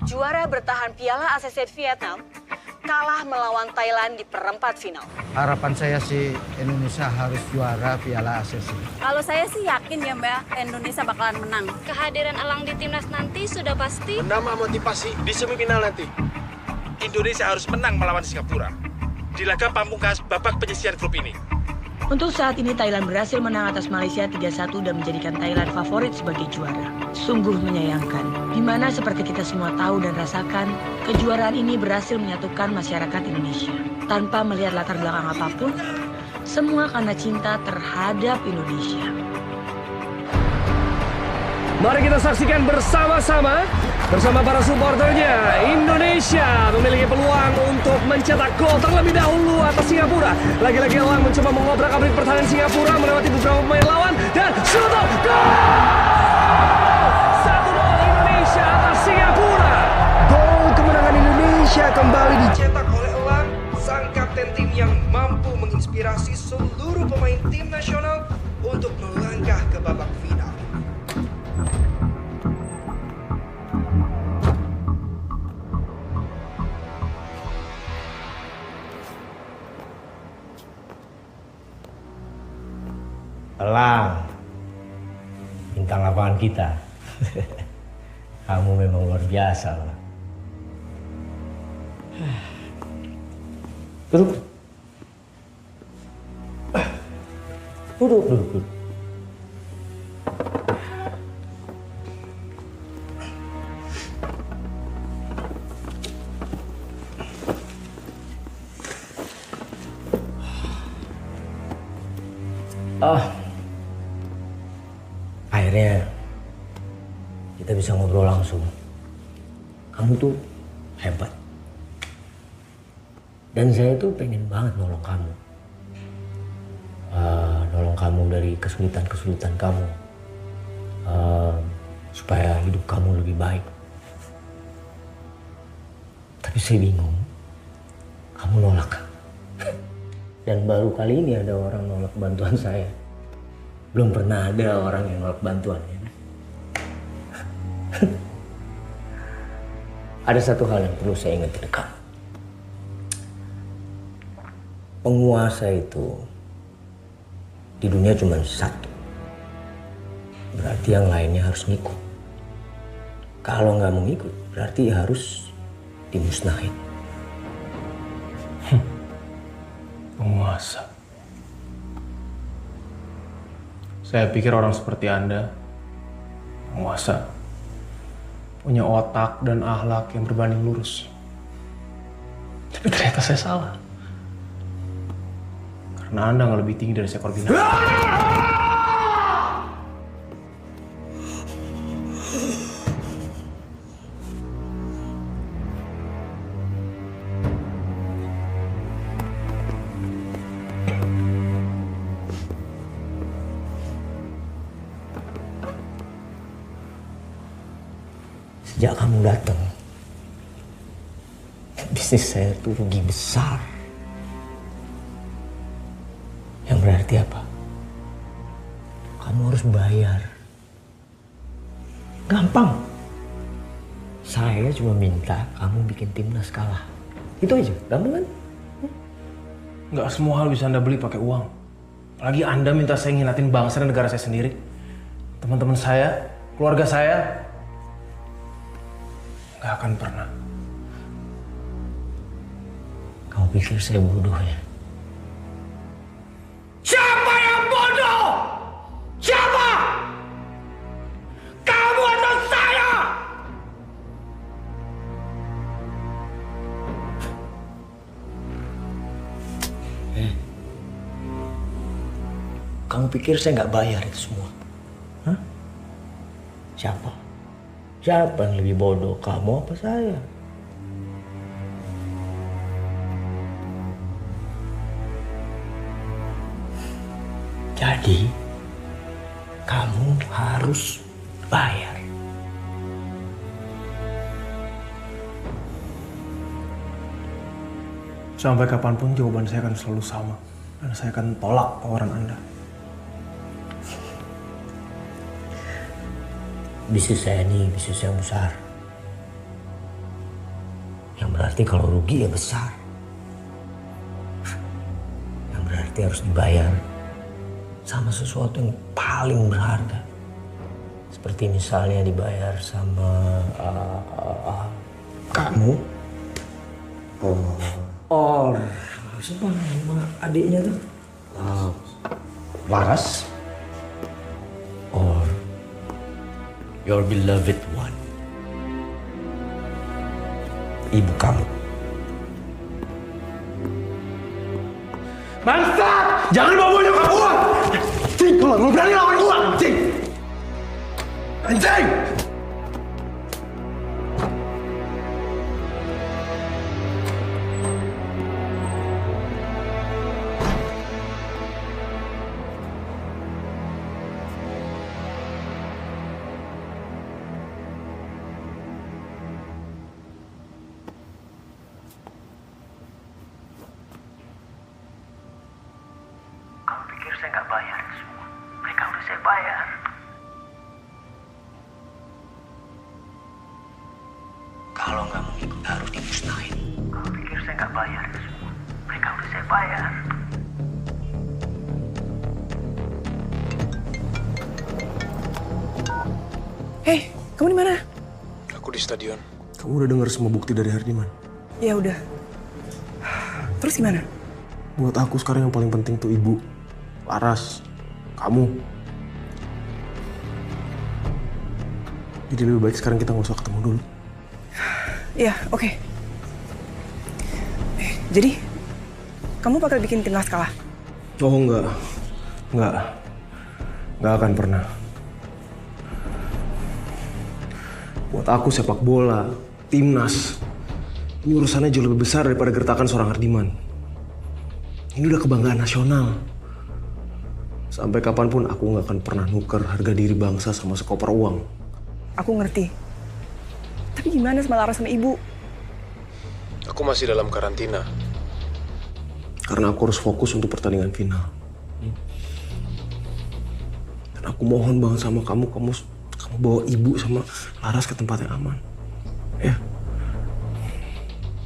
Speaker 4: juara bertahan Piala ACC Vietnam kalah melawan Thailand di perempat final.
Speaker 9: Harapan saya sih Indonesia harus juara Piala ACC.
Speaker 4: Kalau saya sih yakin ya Mbak, Indonesia bakalan menang.
Speaker 11: Kehadiran Elang di timnas nanti sudah pasti.
Speaker 20: Menambah motivasi di semifinal nanti. Indonesia harus menang melawan Singapura di laga pamungkas babak penyisihan grup ini.
Speaker 4: Untuk saat ini Thailand berhasil menang atas Malaysia 3-1 dan menjadikan Thailand favorit sebagai juara. Sungguh menyayangkan, di mana seperti kita semua tahu dan rasakan, kejuaraan ini berhasil menyatukan masyarakat Indonesia. Tanpa melihat latar belakang apapun, semua karena cinta terhadap Indonesia.
Speaker 1: Mari kita saksikan bersama-sama para supporternya. Indonesia memiliki peluang untuk mencetak gol terlebih dahulu atas Singapura. Lagi-lagi Elang mencoba mengobrak-abrik pertahanan Singapura melewati beberapa pemain lawan dan shoot gol! 1-0 Indonesia atas Singapura.
Speaker 20: Gol kemenangan Indonesia kembali dicetak oleh Elang, sang kapten tim yang mampu menginspirasi seluruh pemain tim nasional untuk melangkah ke babak final.
Speaker 8: Elang, bintang lapangan kita. Kamu memang luar biasa, Elang. Duduk. Duduk. Akhirnya kita bisa ngobrol langsung. Kamu tuh hebat. Dan saya tuh pengen banget nolong kamu. Nolong kamu dari kesulitan-kesulitan kamu. Supaya hidup kamu lebih baik. Tapi saya bingung. Kamu nolak. Dan baru kali ini ada orang nolak bantuan saya. Belum pernah ada orang yang nolak bantuan. Ya. Ada satu hal yang perlu saya ingat dekat. Penguasa itu di dunia cuma satu. Berarti yang lainnya harus ngikut. Kalau nggak mau ngikut, berarti harus dimusnahin.
Speaker 16: Penguasa. Saya pikir orang seperti Anda, penguasa, punya otak dan akhlak yang berbanding lurus. Tapi ternyata saya salah. Karena Anda nggak lebih tinggi dari seekor binatang.
Speaker 8: Sejak kamu datang, bisnis saya tuh rugi besar. Yang berarti apa? Kamu harus bayar. Gampang. Saya cuma minta kamu bikin timnas kalah. Itu aja, gampang kan?
Speaker 16: Nggak semua hal bisa Anda beli pakai uang. Apalagi Anda minta saya nginatin bangsa dan negara saya sendiri. Teman-teman saya, keluarga saya, nggak akan pernah.
Speaker 8: Kamu pikir saya bodoh ya?
Speaker 14: Siapa yang bodoh? Siapa? Kamu atau saya?
Speaker 8: Kamu pikir saya nggak bayar itu semua? Hah? Siapa? Siapa yang lebih bodoh, kamu apa saya? Jadi, kamu harus bayar.
Speaker 17: Sampai kapanpun jawaban saya akan selalu sama. Dan saya akan tolak tawaran Anda.
Speaker 8: Bisnis saya ini bisnis yang besar. Yang berarti kalau rugi ya besar. Yang berarti harus dibayar sama sesuatu yang paling berharga. Seperti misalnya dibayar sama kamu. Or siapa nama adiknya tuh? Laras. Or your beloved one. Ibu kamu.
Speaker 14: Bangsat! Jangan bawa nyokap gua! Cing, kalau lu berani lawan gua, Cing! Anjing!
Speaker 8: Kalau nggak mengikut harus dimusnahin. Kalau pikir saya nggak bayar itu semua, mereka udah saya bayar.
Speaker 12: Hei, kamu di mana?
Speaker 16: Aku di stadion.
Speaker 17: Kamu udah dengar semua bukti dari Hardiman?
Speaker 12: Ya udah. Terus gimana?
Speaker 17: Buat aku sekarang yang paling penting tuh ibu, Laras, kamu. Jadi lebih baik sekarang kita nggak usah ketemu dulu.
Speaker 12: Iya, oke. Jadi, kamu bakal bikin timnas kalah?
Speaker 17: Oh enggak. Nggak akan pernah. Buat aku sepak bola, timnas, ini urusannya jauh lebih besar daripada gertakan seorang Hardiman. Ini udah kebanggaan nasional. Sampai kapanpun aku nggak akan pernah nuker harga diri bangsa sama sekoper uang.
Speaker 12: Aku ngerti. Tapi gimana sama Laras sama ibu?
Speaker 16: Aku masih dalam karantina.
Speaker 17: Karena aku harus fokus untuk pertandingan final. Dan aku mohon banget sama kamu bawa ibu sama Laras ke tempat yang aman. Ya.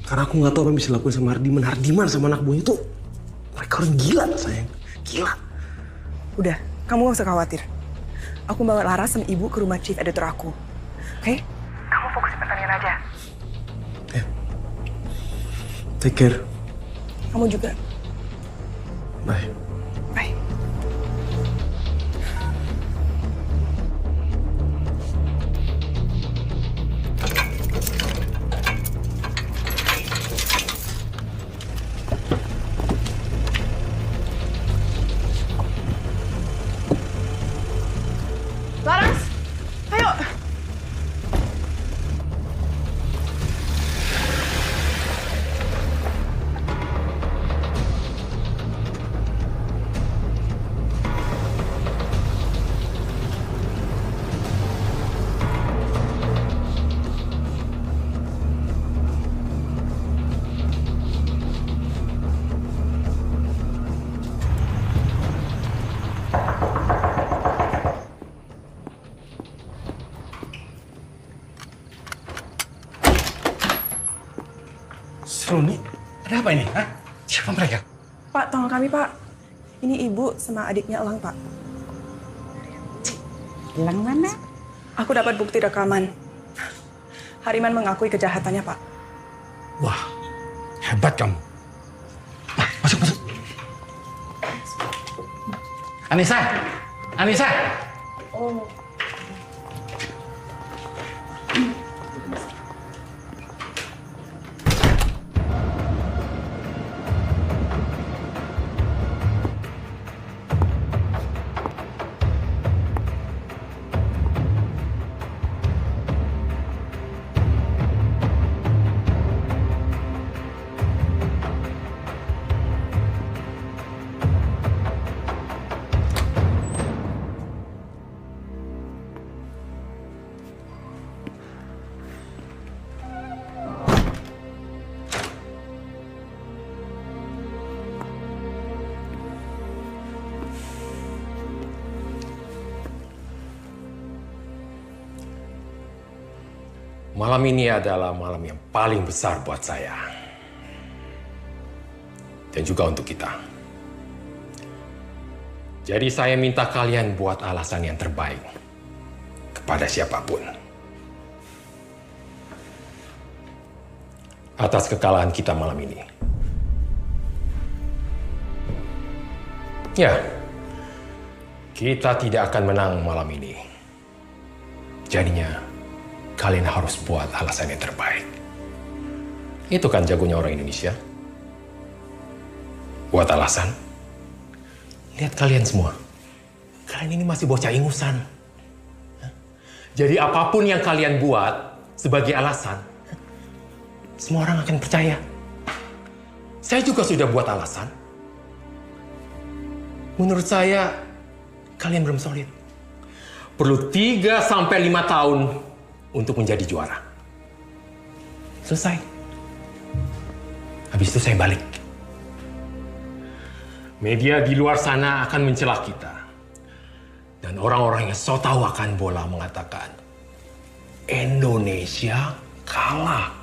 Speaker 17: Karena aku nggak tahu apa yang bisa dilakukan sama Hardiman. Hardiman sama anak buahnya tuh mereka orang gila, sayang. Gila.
Speaker 12: Udah, kamu gak usah khawatir. Aku bawa Laras sama ibu ke rumah chief editor aku. Oke? Kamu fokus di pertandingan aja.
Speaker 17: Ya. Take care.
Speaker 12: Kamu juga.
Speaker 17: Bye.
Speaker 12: Bye. Laras, ayo.
Speaker 17: Roni, ada apa ini? Hah? Siapa mereka?
Speaker 12: Pak, tolong kami, Pak. Ini ibu sama adiknya Elang, Pak.
Speaker 7: Elang mana?
Speaker 12: Aku dapat bukti rekaman. Hardiman mengakui kejahatannya, Pak.
Speaker 22: Wah, hebat kamu. Nah, masuk. Anissa!
Speaker 12: Oh.
Speaker 18: Malam ini adalah malam yang paling besar buat saya. Dan juga untuk kita. Jadi saya minta kalian buat alasan yang terbaik kepada siapapun. Atas kekalahan kita malam ini. Ya, kita tidak akan menang malam ini. Jadinya, kalian harus buat alasan yang terbaik. Itu kan jagonya orang Indonesia. Buat alasan. Lihat kalian semua. Kalian ini masih bocah ingusan. Jadi apapun yang kalian buat sebagai alasan, semua orang akan percaya. Saya juga sudah buat alasan. Menurut saya, kalian belum solid. Perlu 3-5 tahun untuk menjadi juara. Selesai. Habis itu saya balik. Media di luar sana akan mencela kita. Dan orang-orang yang so tahu akan bola mengatakan, Indonesia kalah.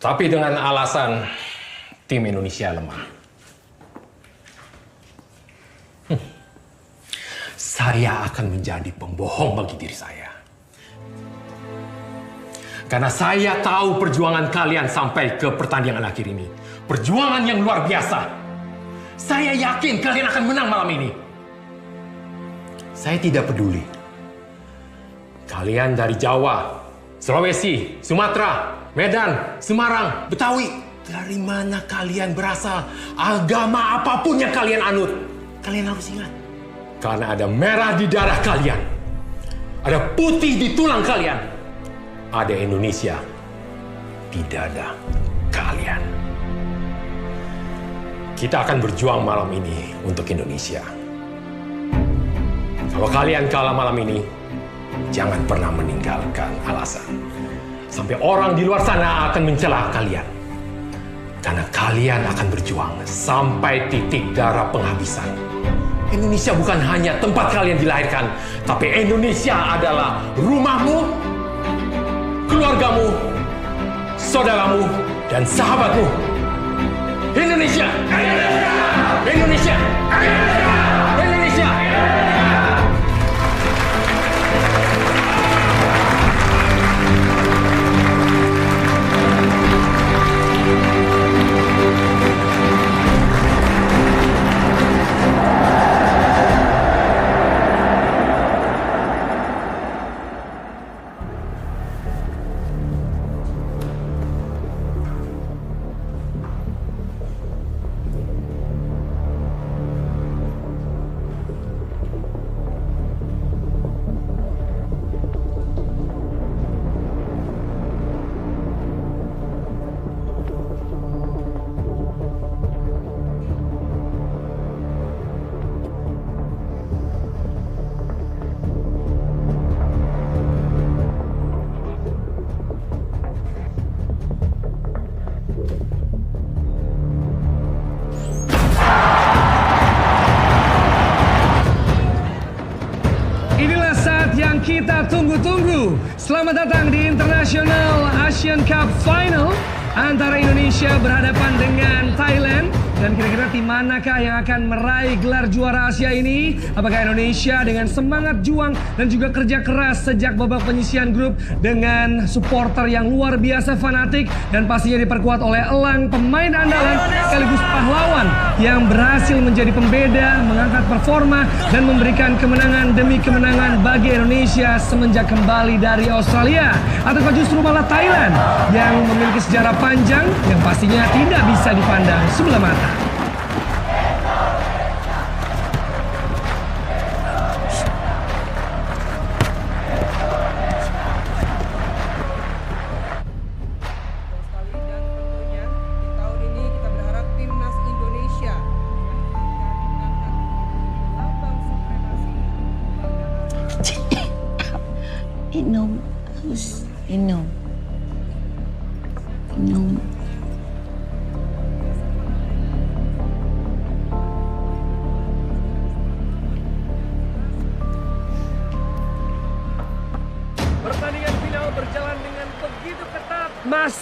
Speaker 18: Tapi dengan alasan tim Indonesia lemah. Saya akan menjadi pembohong bagi diri saya. Karena saya tahu perjuangan kalian sampai ke pertandingan akhir ini. Perjuangan yang luar biasa. Saya yakin kalian akan menang malam ini. Saya tidak peduli. Kalian dari Jawa, Sulawesi, Sumatera, Medan, Semarang, Betawi. Dari mana kalian berasal? Agama apapun yang kalian anut. Kalian harus ingat. Karena ada merah di darah kalian. Ada putih di tulang kalian. Ada Indonesia di dada kalian. Kita akan berjuang malam ini untuk Indonesia. Kalau kalian kalah malam ini, jangan pernah meninggalkan alasan. Sampai orang di luar sana akan mencela kalian. Karena kalian akan berjuang sampai titik darah penghabisan. Indonesia bukan hanya tempat kalian dilahirkan, tapi Indonesia adalah rumahmu, keluargamu, saudaramu, dan sahabatmu. Indonesia! Indonesia! Indonesia! Indonesia!
Speaker 1: Kita tunggu-tunggu. Selamat datang di International Asian Cup Final antara Indonesia berhadapan dengan Thailand. Dan kira-kira tim manakah yang akan meraih gelar juara Asia ini? Apakah Indonesia dengan semangat juang dan juga kerja keras sejak babak penyisihan grup dengan supporter yang luar biasa fanatik dan pastinya diperkuat oleh elang pemain andalan sekaligus pahlawan yang berhasil menjadi pembeda, mengangkat performa dan memberikan kemenangan demi kemenangan bagi Indonesia semenjak kembali dari Australia? Ataukah justru malah Thailand yang memiliki sejarah panjang yang pastinya tidak bisa dipandang sebelah mata?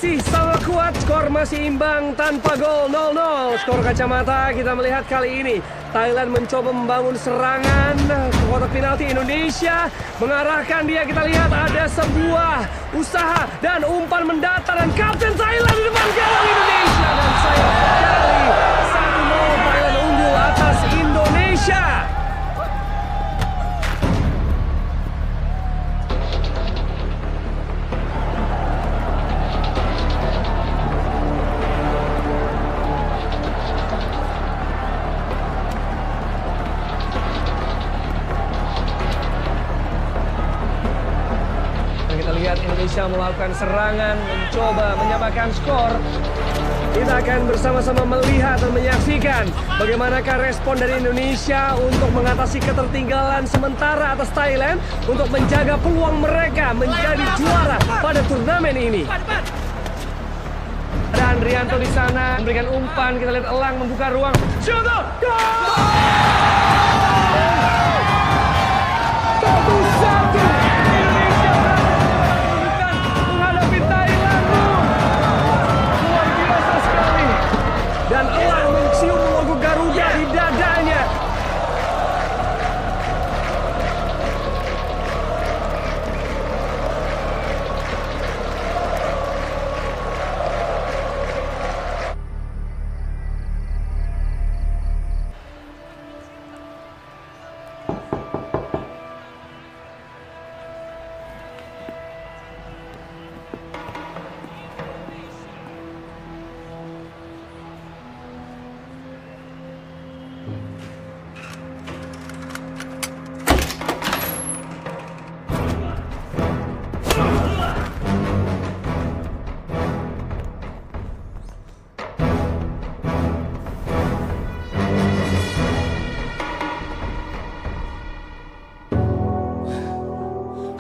Speaker 1: masih sangat kuat, skor masih imbang tanpa gol 0-0. Skor kacamata kita melihat kali ini Thailand mencoba membangun serangan ke kotak penalti. Indonesia mengarahkan dia, kita lihat ada sebuah usaha dan umpan mendatar dan kapten Thailand di depan gawang Indonesia, dan sayang sekali 1-0 Thailand unggul atas Indonesia. Indonesia melakukan serangan, mencoba menyamakan skor. Kita akan bersama-sama melihat dan menyaksikan bagaimanakah respon dari Indonesia untuk mengatasi ketertinggalan sementara atas Thailand untuk menjaga peluang mereka menjadi juara pada turnamen ini. Ada Andrianto di sana memberikan umpan, kita lihat Elang membuka ruang. Shoot! Gol! 1-1. Dan Elang mencium logo Garuda di dadanya.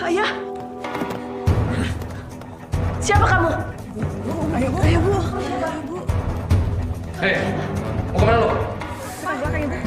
Speaker 12: Ayah! Siapa kamu? Ayah, Bu.
Speaker 18: Hei, mau kemana lo?
Speaker 12: Belakang Ibu.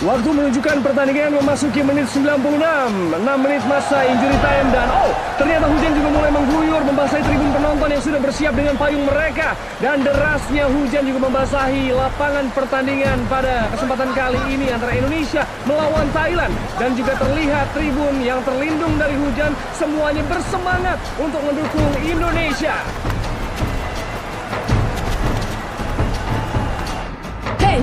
Speaker 1: Waktu menunjukkan pertandingan memasuki menit 96. 6 menit masa injury time dan ternyata hujan juga mulai mengguyur membasahi tribun penonton yang sudah bersiap dengan payung mereka. Dan derasnya hujan juga membasahi lapangan pertandingan pada kesempatan kali ini antara Indonesia melawan Thailand. Dan juga terlihat tribun yang terlindung dari hujan semuanya bersemangat untuk mendukung Indonesia.
Speaker 12: Hey!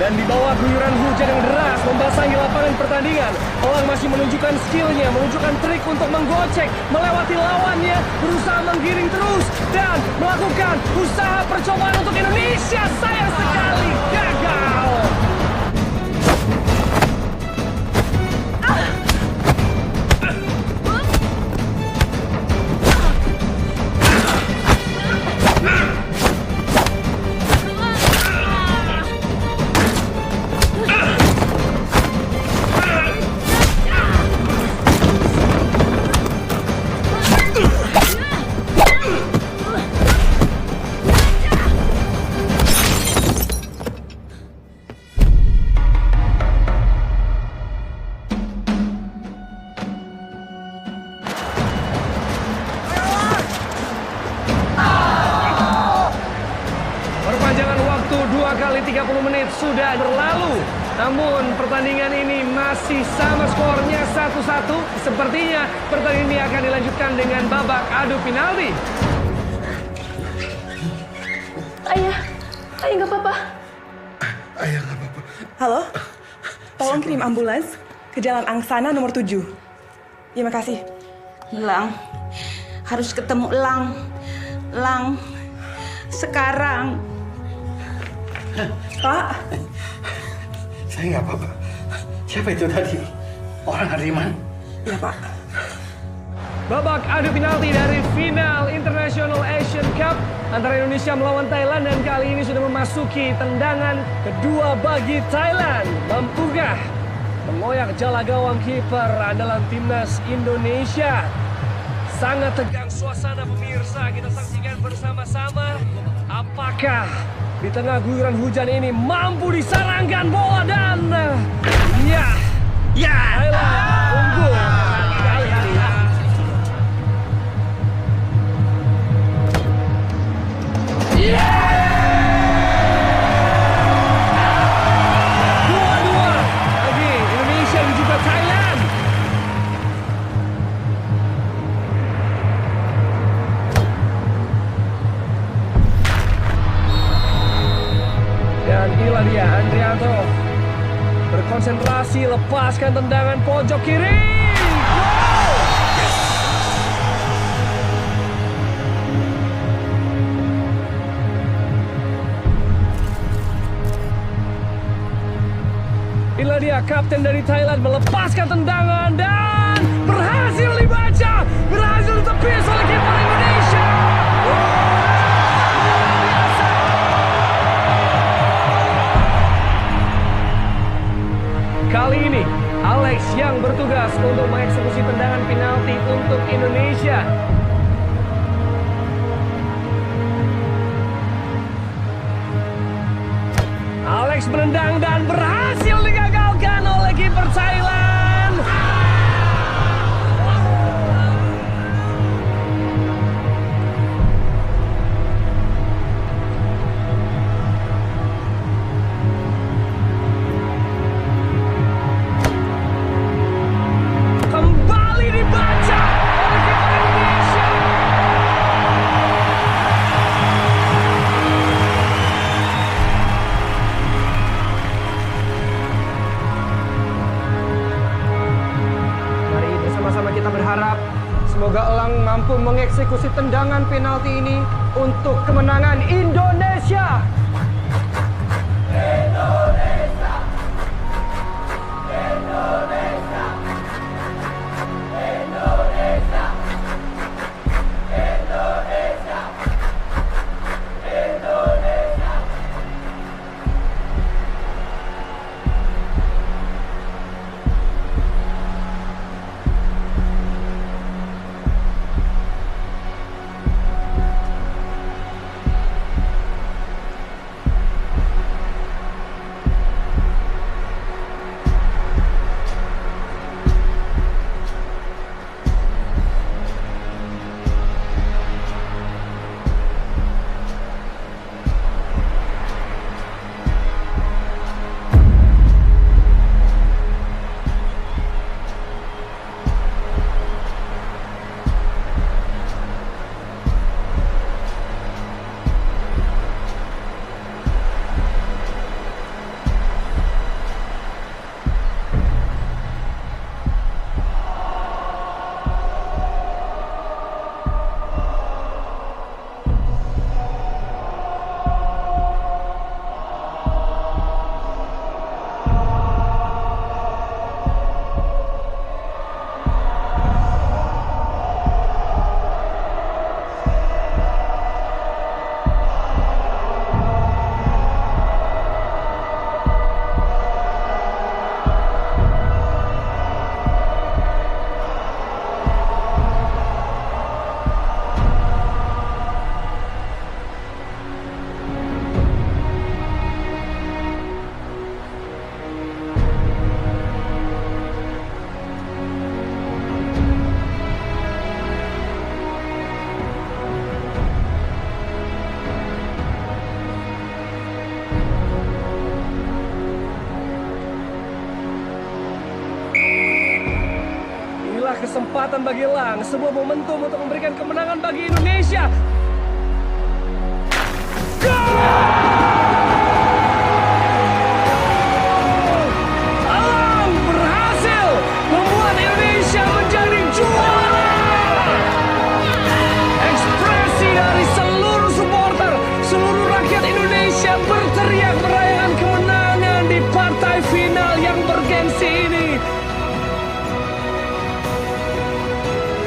Speaker 1: Dan di bawah guyuran hujan yang deras membasahi lapangan pertandingan, Elang masih menunjukkan skillnya, menunjukkan trik untuk menggocek, melewati lawannya, berusaha menggiring terus, dan melakukan usaha percobaan untuk Indonesia. Sayang sekali, gagal. 30 menit sudah berlalu. Namun pertandingan ini masih sama skornya 1-1. Sepertinya pertandingan ini akan dilanjutkan dengan babak adu penalti.
Speaker 15: Ayah nggak apa-apa.
Speaker 12: Ayah nggak apa-apa. Halo, tolong kirim ambulans ke Jalan Angsana nomor 7. Terima kasih.
Speaker 7: Lang, harus ketemu Lang. Lang, sekarang.
Speaker 12: Pak.
Speaker 17: Saya nggak apa-apa. Siapa itu tadi? Orang Hariman?
Speaker 12: Ya, Pak.
Speaker 1: Babak adu penalti dari final International Asian Cup antara Indonesia melawan Thailand, dan kali ini sudah memasuki tendangan kedua bagi Thailand. Mampukah mengoyak jala gawang kiper andalan timnas Indonesia? Sangat tegang suasana pemirsa, kita saksikan bersama-sama. Apakah di tengah guyuran hujan ini mampu disarangkan bola dan Thailand unggul kali ini. Dua-dua lagi Indonesia dan juga Thailand. Dan inilah dia Andrianto berkonsentrasi, lepaskan tendangan pojok kiri. Gol! Inilah dia kapten dari Thailand melepaskan tendangan dan berhasil dibaca, berhasil ditepis oleh kiper Indonesia. Kali ini Alex yang bertugas untuk mengeksekusi tendangan penalti untuk Indonesia. Alex menendang dan berhasil digagalkan oleh kiper Thailand. Kembali dibaca oleh kiper Indonesia. Mari bersama-sama kita berharap semoga Elang mampu mengeksekusi tendangan penalti ini untuk kemenangan Indonesia. kesempatan bagi Elang, sebuah momentum untuk memberikan kemenangan bagi Indonesia. Elang berhasil membuat Indonesia menjadi juara. Ekspresi dari seluruh supporter, seluruh rakyat Indonesia berteriak merayakan kemenangan di partai final yang bergengsi ini.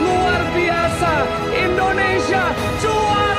Speaker 1: Luar biasa, Indonesia juara!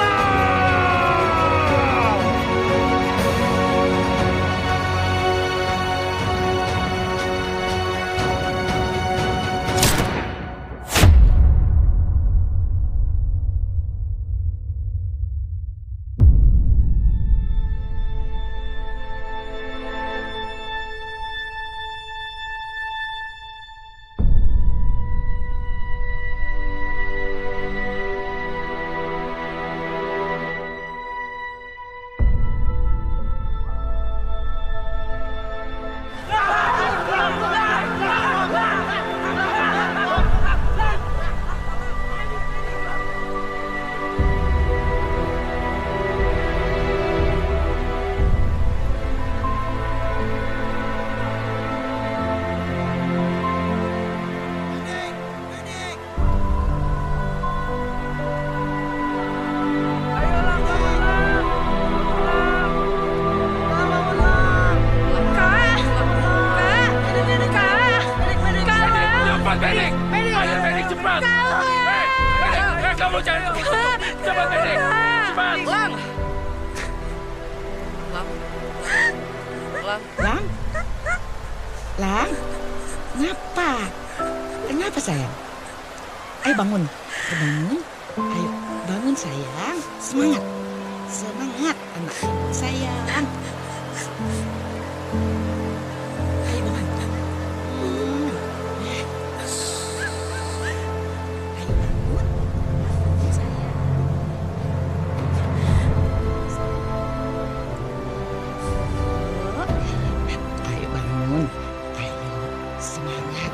Speaker 7: Lang, ngapa? Kenapa sayang? Ayo bangun, bangun. Ayo bangun sayang, semangat, semangat anak sayang. Ayo bangun. Ayo bangun, sayang. Ayo bangun. Semangat.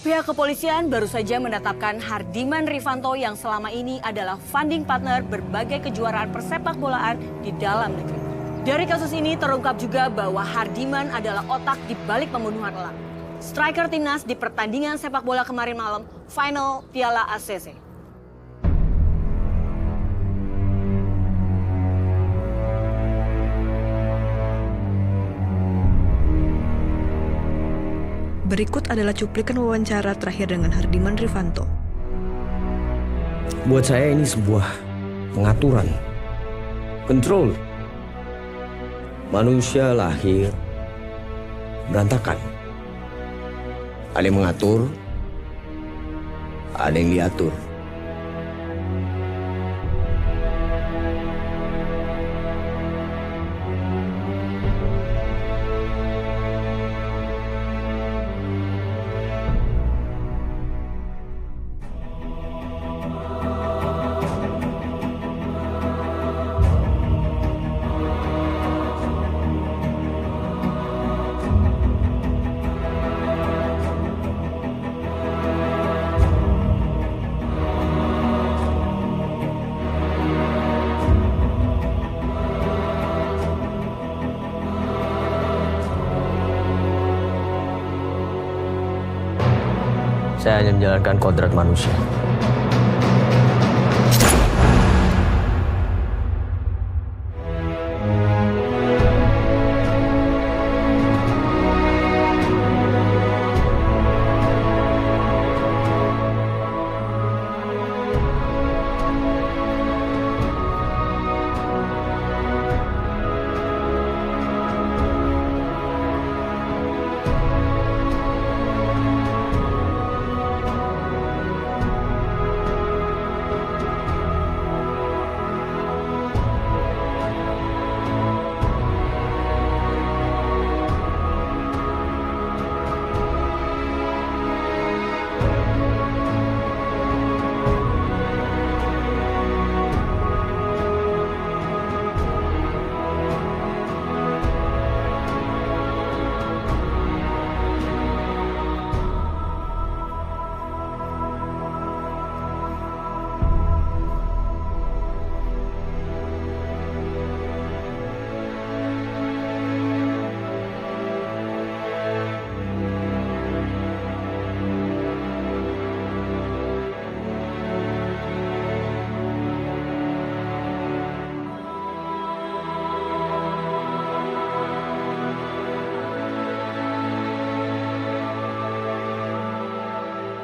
Speaker 10: Pihak kepolisian baru saja menetapkan Hardiman Rifanto yang selama ini adalah funding partner berbagai kejuaraan persepak bolaan di dalam negeri. Dari kasus ini terungkap juga bahwa Hardiman adalah otak di balik pembunuhan Elang, striker timnas di pertandingan sepak bola kemarin malam, final Piala ACC.
Speaker 12: Berikut adalah cuplikan wawancara terakhir dengan Hardiman Rifanto.
Speaker 8: Buat saya ini sebuah pengaturan, control. Manusia lahir berantakan. Ada yang mengatur, ada yang diatur. Saya hanya menjalankan kodrat manusia.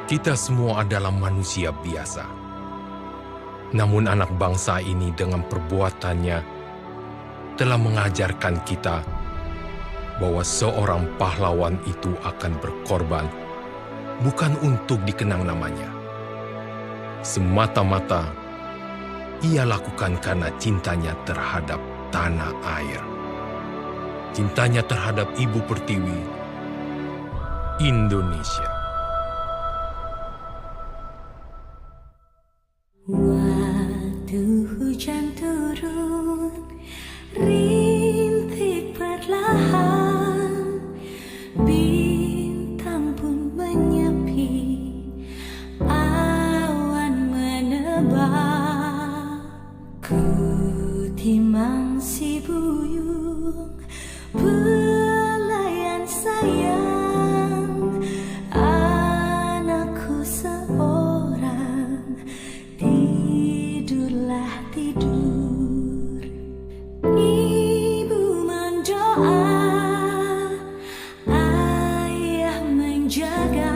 Speaker 18: Kita semua adalah manusia biasa. Namun anak bangsa ini dengan perbuatannya telah mengajarkan kita bahwa seorang pahlawan itu akan berkorban bukan untuk dikenang namanya. Semata-mata ia lakukan karena cintanya terhadap tanah air. Cintanya terhadap Ibu Pertiwi, Indonesia.
Speaker 2: Waktu hujan turun, rintik perlahan, bintang pun menyepi, awan menebak. Ku timang si buyung, pelayan sayang, anakku seorang, tidurlah tidur. Ibu mendoa, ayah menjaga,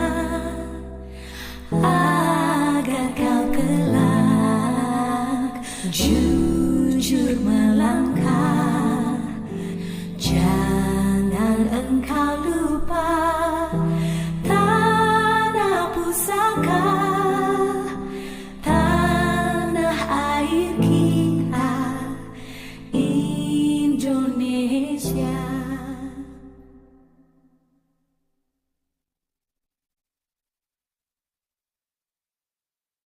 Speaker 2: agar kau kelak jujur melangkah. Jangan engkau lupa tanah pusaka, tanah air kita.